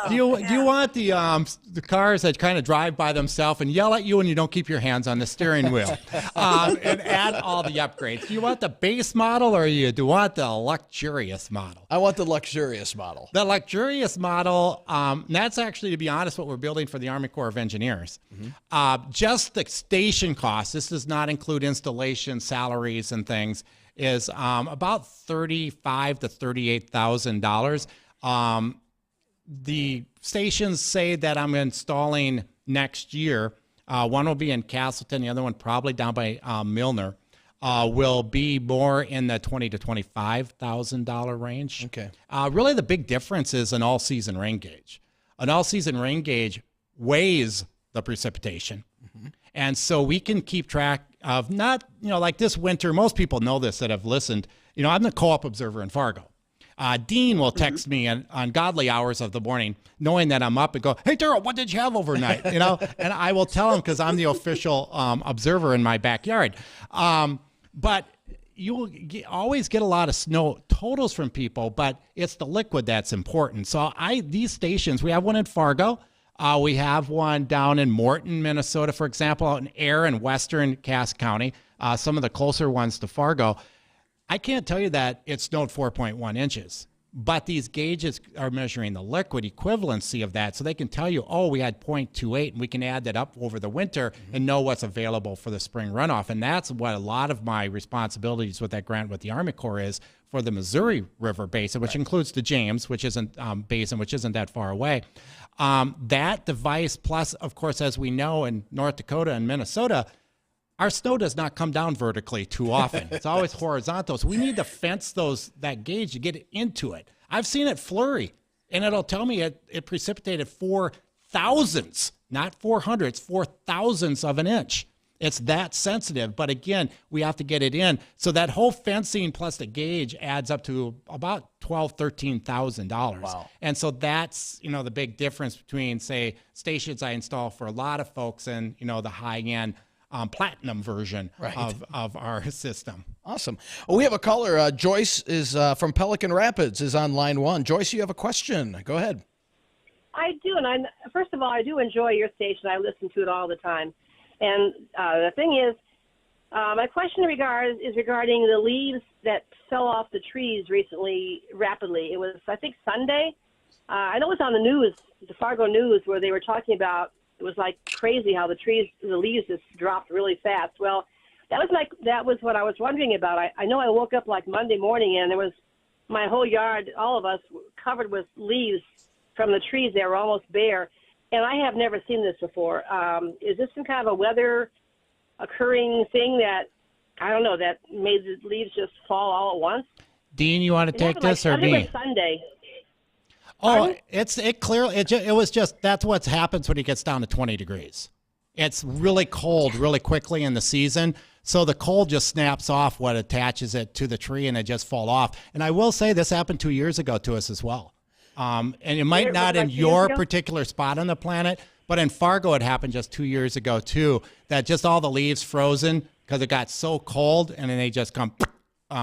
[SPEAKER 1] you want the cars that kind of drive by themselves and yell at you when you don't keep your hands on the steering wheel and add all the upgrades? Do you want the base model or do you want the luxurious model?
[SPEAKER 2] I want the luxurious model.
[SPEAKER 1] The luxurious model, that's actually, to be honest, what we're building for the Army Corps of Engineers. Mm-hmm. Just the station costs, this does not include installation, salaries, and things, is about $35,000 to $38,000. The stations say that I'm installing next year, one will be in Castleton, the other one probably down by Milner, will be more in the $20,000 to $25,000 range.
[SPEAKER 2] Okay.
[SPEAKER 1] Really, the big difference is an all-season rain gauge. An all-season rain gauge weighs the precipitation. Mm-hmm. And so we can keep track of not, like this winter, most people know this that have listened. I'm the co-op observer in Fargo. Dean will text me on godly hours of the morning, knowing that I'm up and go, "Hey, Daryl, what did you have overnight?" And I will tell him because I'm the official observer in my backyard. But you will always get a lot of snow totals from people, but it's the liquid that's important. So these stations, we have one in Fargo. We have one down in Morton, Minnesota, for example, out in Air and western Cass County, some of the closer ones to Fargo. I can't tell you that it snowed 4.1 inches, but these gauges are measuring the liquid equivalency of that, so they can tell you, we had 0.28, and we can add that up over the winter and know what's available for the spring runoff. And that's what a lot of my responsibilities with that grant with the Army Corps is for the Missouri River Basin, which includes the James, which isn't basin, which isn't that far away. That device, plus, of course, as we know in North Dakota and Minnesota, our snow does not come down vertically too often. It's always horizontal. So we need to fence that gauge to get into it. I've seen it flurry, and it'll tell me it precipitated 4,000ths, not 400ths, 4,000ths of an inch. It's that sensitive. But again, we have to get it in. So that whole fencing plus the gauge adds up to about $12,000, $13,000.
[SPEAKER 2] Wow.
[SPEAKER 1] And so that's, the big difference between, say, stations I install for a lot of folks and, the high-end platinum version of our system.
[SPEAKER 2] Awesome. Well, we have a caller. Joyce is from Pelican Rapids, is on line one. Joyce, you have a question. Go ahead.
[SPEAKER 10] I do, and first of all, I do enjoy your station. I listen to it all the time. And the thing is, my question is regarding the leaves that fell off the trees recently, rapidly. It was, I think, Sunday. I know it was on the news, the Fargo News, where they were talking about it was like crazy how the leaves just dropped really fast. Well, that was what I was wondering about. I know I woke up like Monday morning and there was my whole yard, all of us, covered with leaves from the trees. They were almost bare. And I have never seen this before. Is this some kind of a weather occurring thing that I don't know, that made the leaves just fall all at once.
[SPEAKER 1] Dean, you want to take this or
[SPEAKER 10] I think
[SPEAKER 1] me?
[SPEAKER 10] it was Sunday.
[SPEAKER 1] Oh, it was just, that's what happens when it gets down to 20 degrees. It's really cold really quickly in the season. So the cold just snaps off what attaches it to the tree and it just fall off. And I will say this happened 2 years ago to us as well. And it might not in your particular spot on the planet, but in Fargo it happened just 2 years ago too, that just all the leaves frozen because it got so cold and then they just come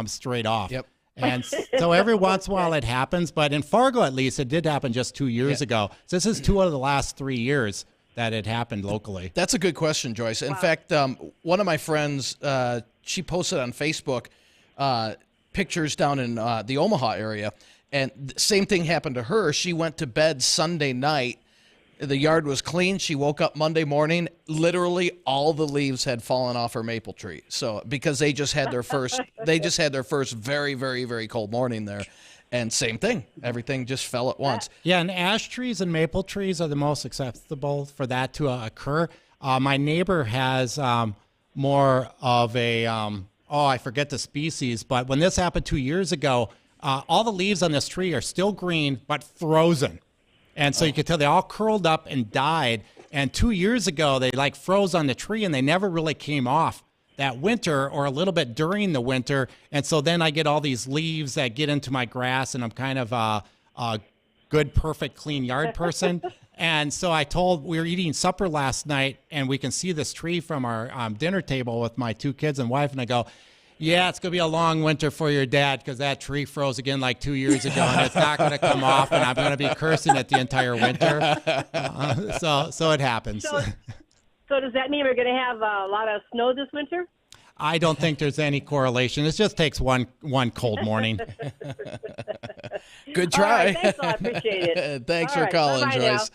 [SPEAKER 1] straight off.
[SPEAKER 2] Yep.
[SPEAKER 1] And so every once in a while it happens, but in Fargo at least it did happen just 2 years ago. So this is 2 out of the last 3 years that it happened locally.
[SPEAKER 2] That's a good question, Joyce. In fact, one of my friends, she posted on Facebook pictures down in the Omaha area, and the same thing happened to her. She went to bed Sunday night. The yard was clean. She woke up Monday morning. Literally, all the leaves had fallen off her maple tree. So because they just had their first, very, very, very cold morning there. And same thing. Everything just fell at once.
[SPEAKER 1] Yeah, and ash trees and maple trees are the most acceptable for that to occur. My neighbor has more of a, I forget the species, but when this happened 2 years ago, all the leaves on this tree are still green, but frozen. And so you could tell they all curled up and died. And 2 years ago, they like froze on the tree and they never really came off that winter or a little bit during the winter. And so then I get all these leaves that get into my grass and I'm kind of a good, perfect, clean yard person. And so we were eating supper last night and we can see this tree from our dinner table with my 2 kids and wife. And I go, yeah, it's going to be a long winter for your dad because that tree froze again like 2 years ago and it's not going to come off and I'm going to be cursing it the entire winter. So it happens.
[SPEAKER 10] So does that mean we're going to have a lot of snow this winter?
[SPEAKER 1] I don't think there's any correlation. It just takes one cold morning.
[SPEAKER 2] Good try.
[SPEAKER 10] All right, thanks a lot. Appreciate it.
[SPEAKER 2] Thanks for calling, Joyce.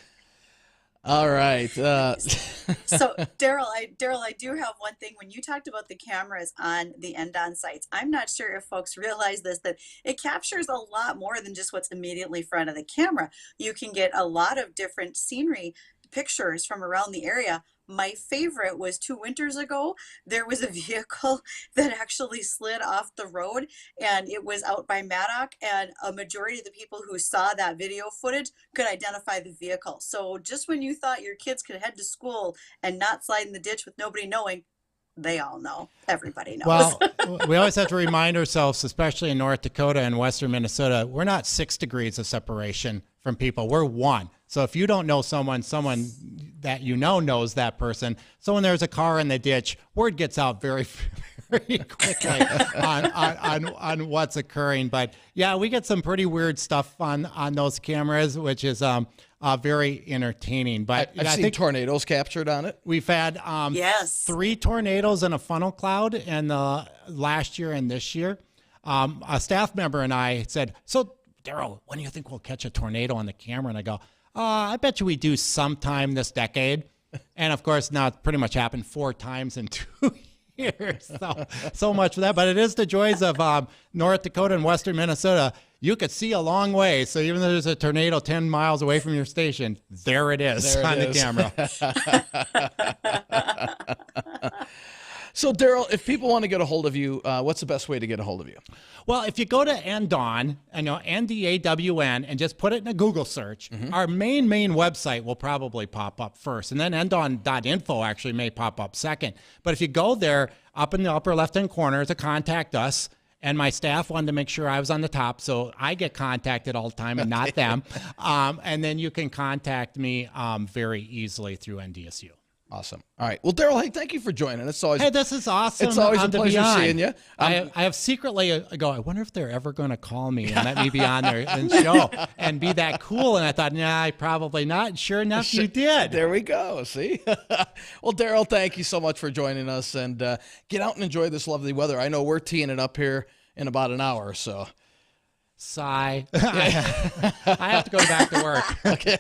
[SPEAKER 2] All right.
[SPEAKER 3] So, Daryl, I do have one thing. When you talked about the cameras on the NDAWN sites, I'm not sure if folks realize this, that it captures a lot more than just what's immediately in front of the camera. You can get a lot of different scenery pictures from around the area. My favorite was 2 winters ago. There was a vehicle that actually slid off the road and it was out by Maddock, and a majority of the people who saw that video footage could identify the vehicle. So just when you thought your kids could head to school and not slide in the ditch with nobody knowing, they all know. Everybody knows.
[SPEAKER 1] Well, we always have to remind ourselves, especially in North Dakota and western Minnesota, we're not 6 degrees of separation from people. We're 1. So if you don't know someone that you know knows that person. So when there's a car in the ditch, word gets out very, very quickly on what's occurring. But yeah, we get some pretty weird stuff on those cameras, which is very entertaining. But
[SPEAKER 2] I've seen tornadoes captured on it.
[SPEAKER 1] We've had 3 tornadoes and a funnel cloud in the last year and this year. A staff member and I said, so Daryl, when do you think we'll catch a tornado on the camera? And I go, I bet you we do sometime this decade. And of course, now it's pretty much happened 4 times in 2 years. So much for that. But it is the joys of North Dakota and western Minnesota. You could see a long way. So even though there's a tornado 10 miles away from your station, there it is on the camera.
[SPEAKER 2] So, Daryl, if people want to get a hold of you, what's the best way to get a hold of you?
[SPEAKER 1] Well, if you go to NDAWN, NDAWN, and just put it in a Google search, our main website will probably pop up first. And then NDAWN.info actually may pop up second. But if you go there, up in the upper left-hand corner is a contact us. And my staff wanted to make sure I was on the top, so I get contacted all the time and not them. And then you can contact me very easily through NDSU.
[SPEAKER 2] Awesome. All right. Well, Daryl, hey, thank you for joining us.
[SPEAKER 1] Hey, this is awesome.
[SPEAKER 2] It's always a pleasure seeing you.
[SPEAKER 1] I have secretly I wonder if they're ever going to call me and let me be on there and show and be that cool. And I thought, nah, probably not. And sure enough, you did.
[SPEAKER 2] There we go. See? Well, Daryl, thank you so much for joining us. And get out and enjoy this lovely weather. I know we're teeing it up here in about an hour or so.
[SPEAKER 1] Sigh. I have to go back to work.
[SPEAKER 2] Okay.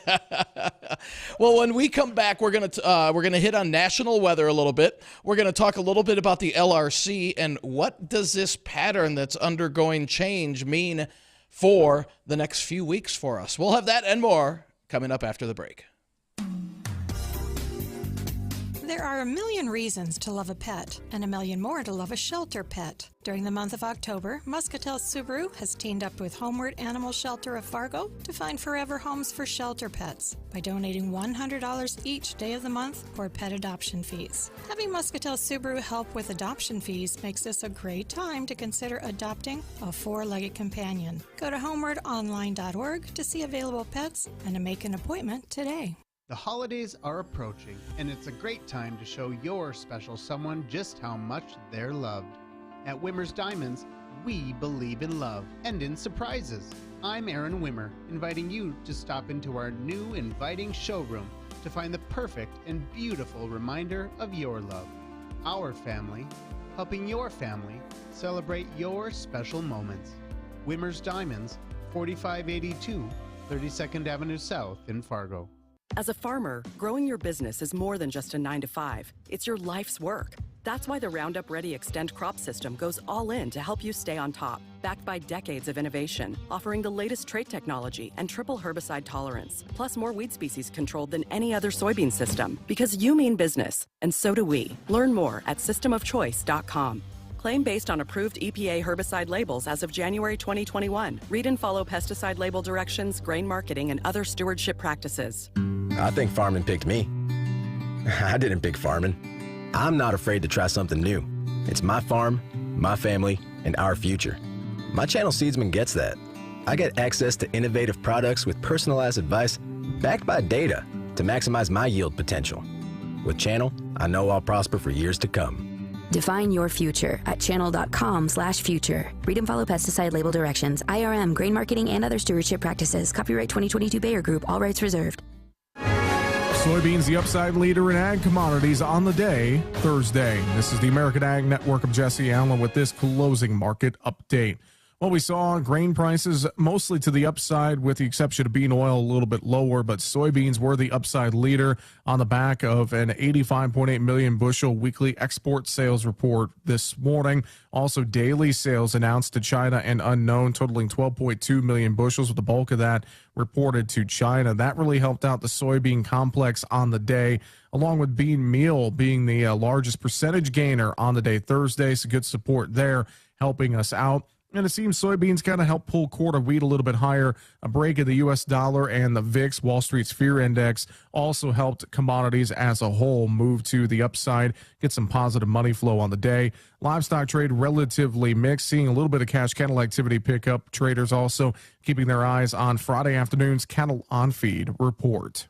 [SPEAKER 2] Well, when we come back, we're gonna hit on national weather a little bit. We're gonna talk a little bit about the LRC and what does this pattern that's undergoing change mean for the next few weeks for us. We'll have that and more coming up after the break.
[SPEAKER 13] There are a million reasons to love a pet, and a million more to love a shelter pet. During the month of October, Muscatel Subaru has teamed up with Homeward Animal Shelter of Fargo to find forever homes for shelter pets by donating $100 each day of the month for pet adoption fees. Having Muscatel Subaru help with adoption fees makes this a great time to consider adopting a four-legged companion. Go to homewardonline.org to see available pets and to make an appointment today.
[SPEAKER 14] The holidays are approaching, and it's a great time to show your special someone just how much they're loved. At Wimmer's Diamonds, we believe in love and in surprises. I'm Aaron Wimmer, inviting you to stop into our new inviting showroom to find the perfect and beautiful reminder of your love. Our family, helping your family celebrate your special moments. Wimmer's Diamonds, 4582 32nd Avenue South in Fargo.
[SPEAKER 15] As a farmer, growing your business is more than just a 9-to-5. It's your life's work. That's why the Roundup Ready Extend crop system goes all in to help you stay on top. Backed by decades of innovation, offering the latest trait technology and triple herbicide tolerance, plus more weed species controlled than any other soybean system. Because you mean business, and so do we. Learn more at systemofchoice.com. Claim based on approved EPA herbicide labels as of January 2021. Read and follow pesticide label directions, grain marketing, and other stewardship practices.
[SPEAKER 16] I think farming picked me. I didn't pick farming. I'm not afraid to try something new. It's my farm, my family, and our future. My Channel Seedsman gets that. I get access to innovative products with personalized advice backed by data to maximize my yield potential. With Channel, I know I'll prosper for years to come.
[SPEAKER 18] Define your future at channel.com/future. Read and follow pesticide label directions, IRM, grain marketing, and other stewardship practices. Copyright 2022 Bayer Group. All rights reserved.
[SPEAKER 26] Soybeans, the upside leader in ag commodities on the day, Thursday. This is the American Ag Network. of Jesse Allen with this closing market update. Well, we saw grain prices mostly to the upside with the exception of bean oil a little bit lower, but soybeans were the upside leader on the back of an 85.8 million bushel weekly export sales report this morning. Also, daily sales announced to China and unknown totaling 12.2 million bushels, with the bulk of that reported to China. That really helped out the soybean complex on the day, along with bean meal being the largest percentage gainer on the day Thursday. So good support there helping us out. And it seems soybeans kind of help pull quarter wheat a little bit higher. A break in the U.S. dollar and the VIX, Wall Street's Fear Index, also helped commodities as a whole move to the upside, get some positive money flow on the day. Livestock trade relatively mixed, seeing a little bit of cash cattle activity pick up. Traders also keeping their eyes on Friday afternoon's cattle on feed report.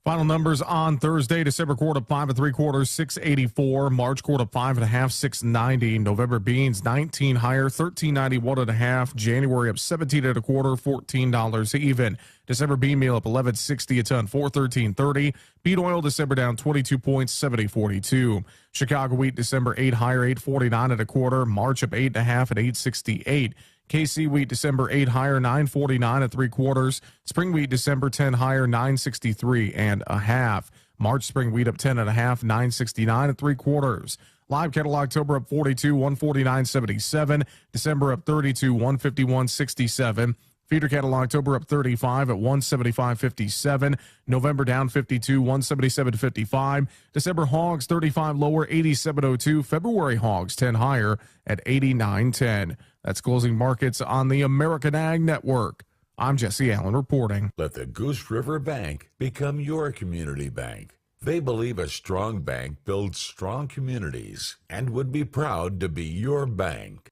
[SPEAKER 26] Final numbers on Thursday: December quarter 5 3/4, 684. March quarter 5 1/2, 690. November beans 19 higher, 13.91 1/2. January up 17 1/4, $14 even. December bean meal up 11.60 a ton, 413.30. Bean oil December down 22 points, 70.42. Chicago wheat December 8 higher, 849 1/4. March up 8 1/2 at 868. KC wheat December 8 higher, 949 3/4. Spring wheat December 10 higher, 963 1/2. March spring wheat up 10 1/2, 969 3/4. Live cattle October up 42, 149.77. December up 32, 151.67. Feeder cattle October up 35 at 175.57. November down 52, 177.55. December hogs 35 lower, 87.02. February hogs 10 higher at 89.10. That's closing markets on the American Ag Network. I'm Jesse Allen reporting.
[SPEAKER 27] Let the Goose River Bank become your community bank. They believe a strong bank builds strong communities and would be proud to be your bank.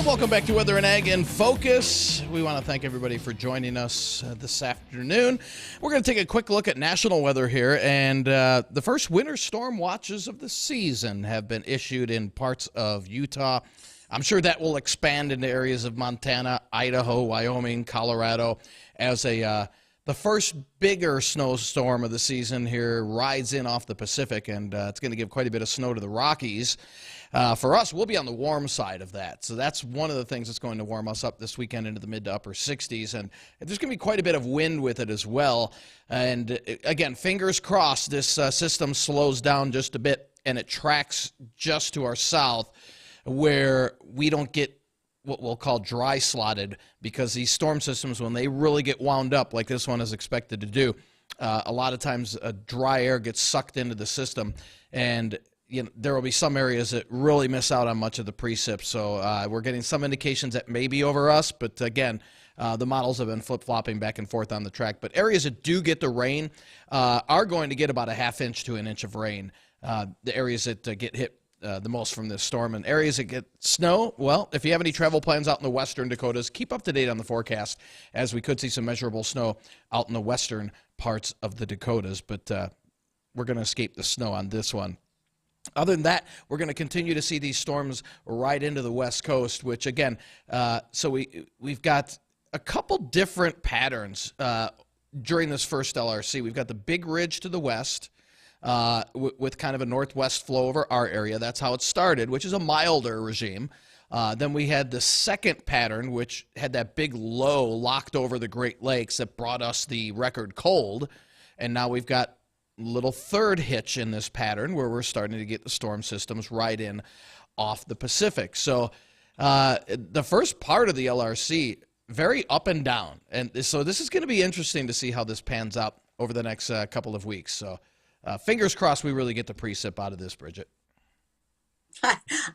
[SPEAKER 2] Welcome back to Weather and Ag in Focus. We want to thank everybody for joining us this afternoon. We're going to take a quick look at national weather here, and the first winter storm watches of the season have been issued in parts of Utah. I'm sure that will expand into areas of Montana, Idaho, Wyoming, Colorado as the first bigger snowstorm of the season here rides in off the Pacific, and it's going to give quite a bit of snow to the Rockies. For us, we'll be on the warm side of that. So that's one of the things that's going to warm us up this weekend into the mid to upper 60s. And there's going to be quite a bit of wind with it as well. And again, fingers crossed, this system slows down just a bit and it tracks just to our south where we don't get what we'll call dry slotted, because these storm systems, when they really get wound up like this one is expected to do, a lot of times dry air gets sucked into the system, and there will be some areas that really miss out on much of the precip. So we're getting some indications that may be over us, but again, the models have been flip-flopping back and forth on the track. But areas that do get the rain are going to get about a ½ inch to an inch of rain. The areas that get hit the most from this storm, and areas that get snow, well, if you have any travel plans out in the western Dakotas, keep up to date on the forecast, as we could see some measurable snow out in the western parts of the Dakotas. But we're going to escape the snow on this one. Other than that, we're going to continue to see these storms right into the West Coast, which again, so we've got a couple different patterns during this first LRC. We've got the big ridge to the west with kind of a northwest flow over our area. That's how it started, which is a milder regime. Then we had the second pattern, which had that big low locked over the Great Lakes that brought us the record cold. And now we've got little third hitch in this pattern where we're starting to get the storm systems right in off the Pacific. So the first part of the LRC, very up and down. And so this is going to be interesting to see how this pans out over the next couple of weeks. So fingers crossed we really get the precip out of this, Bridgette.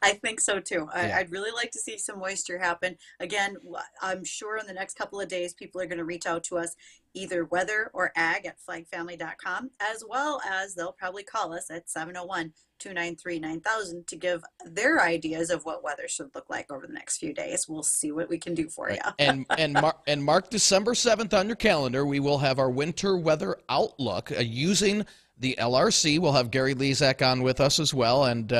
[SPEAKER 3] I think so too.
[SPEAKER 2] Yeah.
[SPEAKER 3] I'd really like to see some moisture happen. Again, I'm sure in the next couple of days, people are going to reach out to us, either weather or ag at flagfamily.com, as well as they'll probably call us at 701-293-9000 to give their ideas of what weather should look like over the next few days. We'll see what we can do for you.
[SPEAKER 2] And mark December 7th on your calendar. We will have our winter weather outlook using the LRC. We'll have Gary Lezak on with us as well, and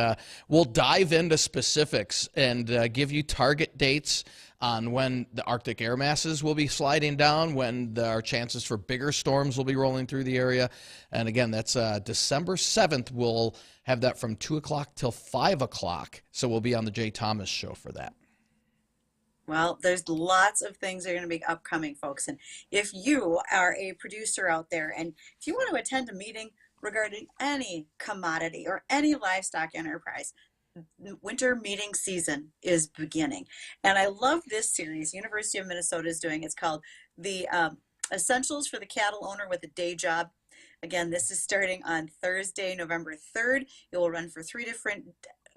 [SPEAKER 2] we'll dive into specifics and give you target dates on when the Arctic air masses will be sliding down, when our chances for bigger storms will be rolling through the area. And again, that's December 7th. We'll have that from 2 o'clock till 5 o'clock. So we'll be on the Jay Thomas Show for that.
[SPEAKER 3] Well, there's lots of things that are going to be upcoming, folks. And if you are a producer out there, and if you want to attend a meeting regarding any commodity or any livestock enterprise, winter meeting season is beginning. And I love this series University of Minnesota is doing. It's called the Essentials for the Cattle Owner with a Day Job. Again, this is starting on Thursday, November 3rd. It will run for 3 different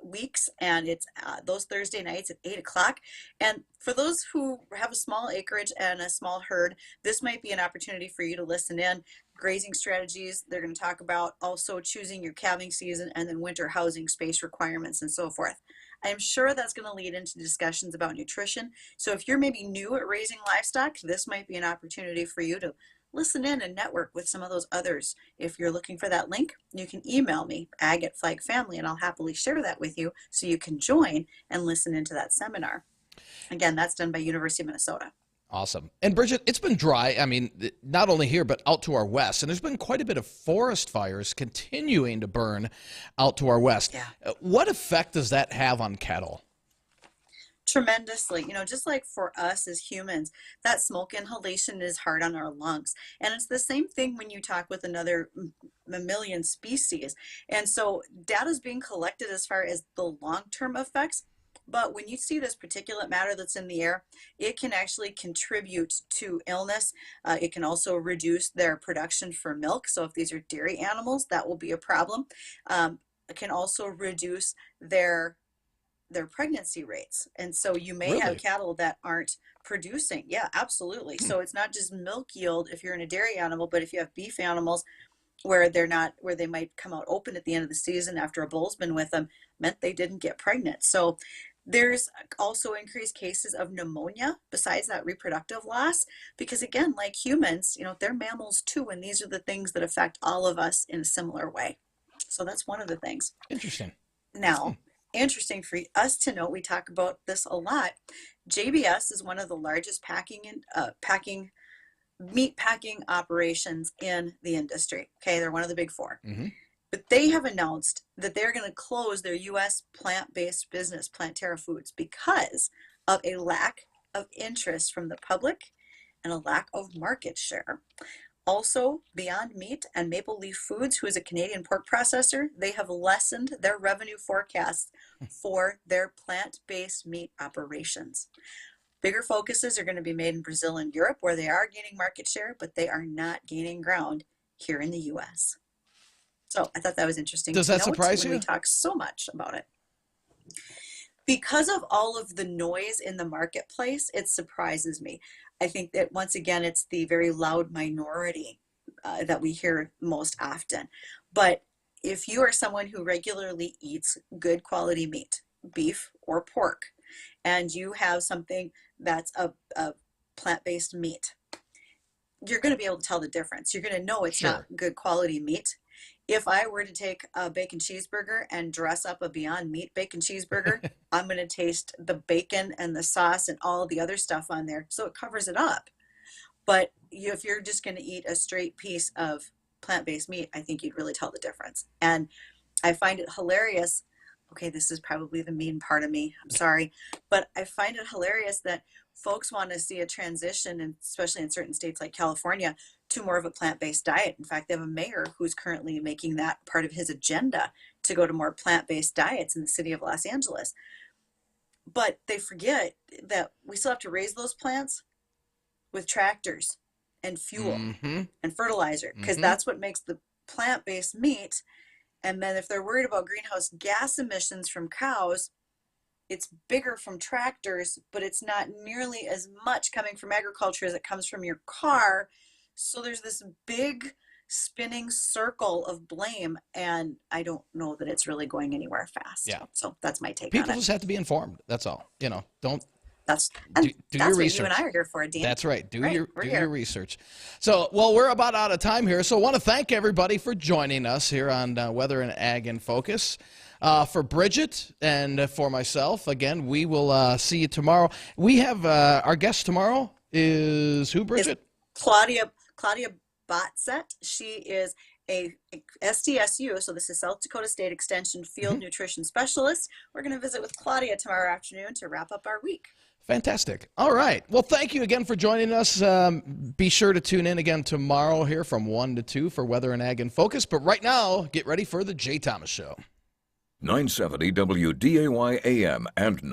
[SPEAKER 3] weeks, and it's those Thursday nights at 8 o'clock. And for those who have a small acreage and a small herd, this might be an opportunity for you to listen in. Grazing strategies, they're going to talk about also choosing your calving season, and then winter housing space requirements and so forth. I am sure that's going to lead into discussions about nutrition. So if you're maybe new at raising livestock, this might be an opportunity for you to listen in and network with some of those others. If you're looking for that link, you can email me, ag@flagfamily, and I'll happily share that with you so you can join and listen into that seminar. Again, that's done by University of Minnesota.
[SPEAKER 2] Awesome. And Bridgette, it's been dry, I mean, not only here, but out to our west. And there's been quite a bit of forest fires continuing to burn out to our west.
[SPEAKER 3] Yeah.
[SPEAKER 2] What effect does that have on cattle?
[SPEAKER 3] Tremendously. Just like for us as humans, that smoke inhalation is hard on our lungs. And it's the same thing when you talk with another mammalian species. And so data is being collected as far as the long-term effects. But when you see this particulate matter that's in the air, it can actually contribute to illness. It can also reduce their production for milk. So if these are dairy animals, that will be a problem. It can also reduce their pregnancy rates. And so you may have cattle that aren't producing. Yeah, absolutely. So it's not just milk yield if you're in a dairy animal, but if you have beef animals where they might come out open at the end of the season after a bull's been with them, meant they didn't get pregnant. So there's also increased cases of pneumonia besides that reproductive loss, because again, like humans, they're mammals too, and these are the things that affect all of us in a similar way. So that's one of the things.
[SPEAKER 2] Interesting.
[SPEAKER 3] Now, interesting for us to know, we talk about this a lot. JBS is one of the largest meat packing operations in the industry. Okay, they're one of the big four.
[SPEAKER 2] Mm-hmm.
[SPEAKER 3] But they have announced that they're going to close their U.S. plant-based business, Planterra Foods, because of a lack of interest from the public and a lack of market share. Also, Beyond Meat and Maple Leaf Foods, who is a Canadian pork processor, they have lessened their revenue forecast for their plant-based meat operations. Bigger focuses are going to be made in Brazil and Europe, where they are gaining market share, but they are not gaining ground here in the U.S. So I thought that was interesting.
[SPEAKER 2] Does that surprise you?
[SPEAKER 3] We talk so much about it. Because of all of the noise in the marketplace, it surprises me. I think that once again, it's the very loud minority that we hear most often. But if you are someone who regularly eats good quality meat, beef or pork, and you have something that's a plant-based meat, you're going to be able to tell the difference. You're going to know it's not good quality meat. If I were to take a bacon cheeseburger and dress up a Beyond Meat bacon cheeseburger, I'm going to taste the bacon and the sauce and all the other stuff on there, so it covers it up. But if you're just going to eat a straight piece of plant-based meat, I think you'd really tell the difference. And I find it hilarious. Okay, this is probably the mean part of me. I'm sorry. But I find it hilarious that folks want to see a transition, and especially in certain states like California, to more of a plant-based diet. In fact, they have a mayor who's currently making that part of his agenda to go to more plant-based diets in the city of Los Angeles. But they forget that we still have to raise those plants with tractors and fuel and fertilizer, because that's what makes the plant-based meat. And then if they're worried about greenhouse gas emissions from cows, it's bigger from tractors, but it's not nearly as much coming from agriculture as it comes from your car. So there's this big spinning circle of blame, and I don't know that it's really going anywhere fast.
[SPEAKER 2] Yeah.
[SPEAKER 3] So that's my take on
[SPEAKER 2] People
[SPEAKER 3] it.
[SPEAKER 2] just have to be informed. That's all. You know, don't.
[SPEAKER 3] That's
[SPEAKER 2] do
[SPEAKER 3] that's
[SPEAKER 2] your
[SPEAKER 3] what
[SPEAKER 2] research.
[SPEAKER 3] you and I are here for, Dean.
[SPEAKER 2] That's right. Do your
[SPEAKER 3] here.
[SPEAKER 2] research. So, well, we're about out of time here. So I want to thank everybody for joining us here on Weather and Ag in Focus. For Bridgette and for myself, again, we will see you tomorrow. We have our guest tomorrow is who, Bridgette?
[SPEAKER 3] Claudia Botzett. She is a SDSU, so this is South Dakota State Extension Field Nutrition Specialist. We're going to visit with Claudia tomorrow afternoon to wrap up our week.
[SPEAKER 2] Fantastic. All right. Well, thank you again for joining us. Be sure to tune in again tomorrow here from 1 to 2 for Weather and Ag in Focus. But right now, get ready for the Jay Thomas Show.
[SPEAKER 12] 970 WDAY AM and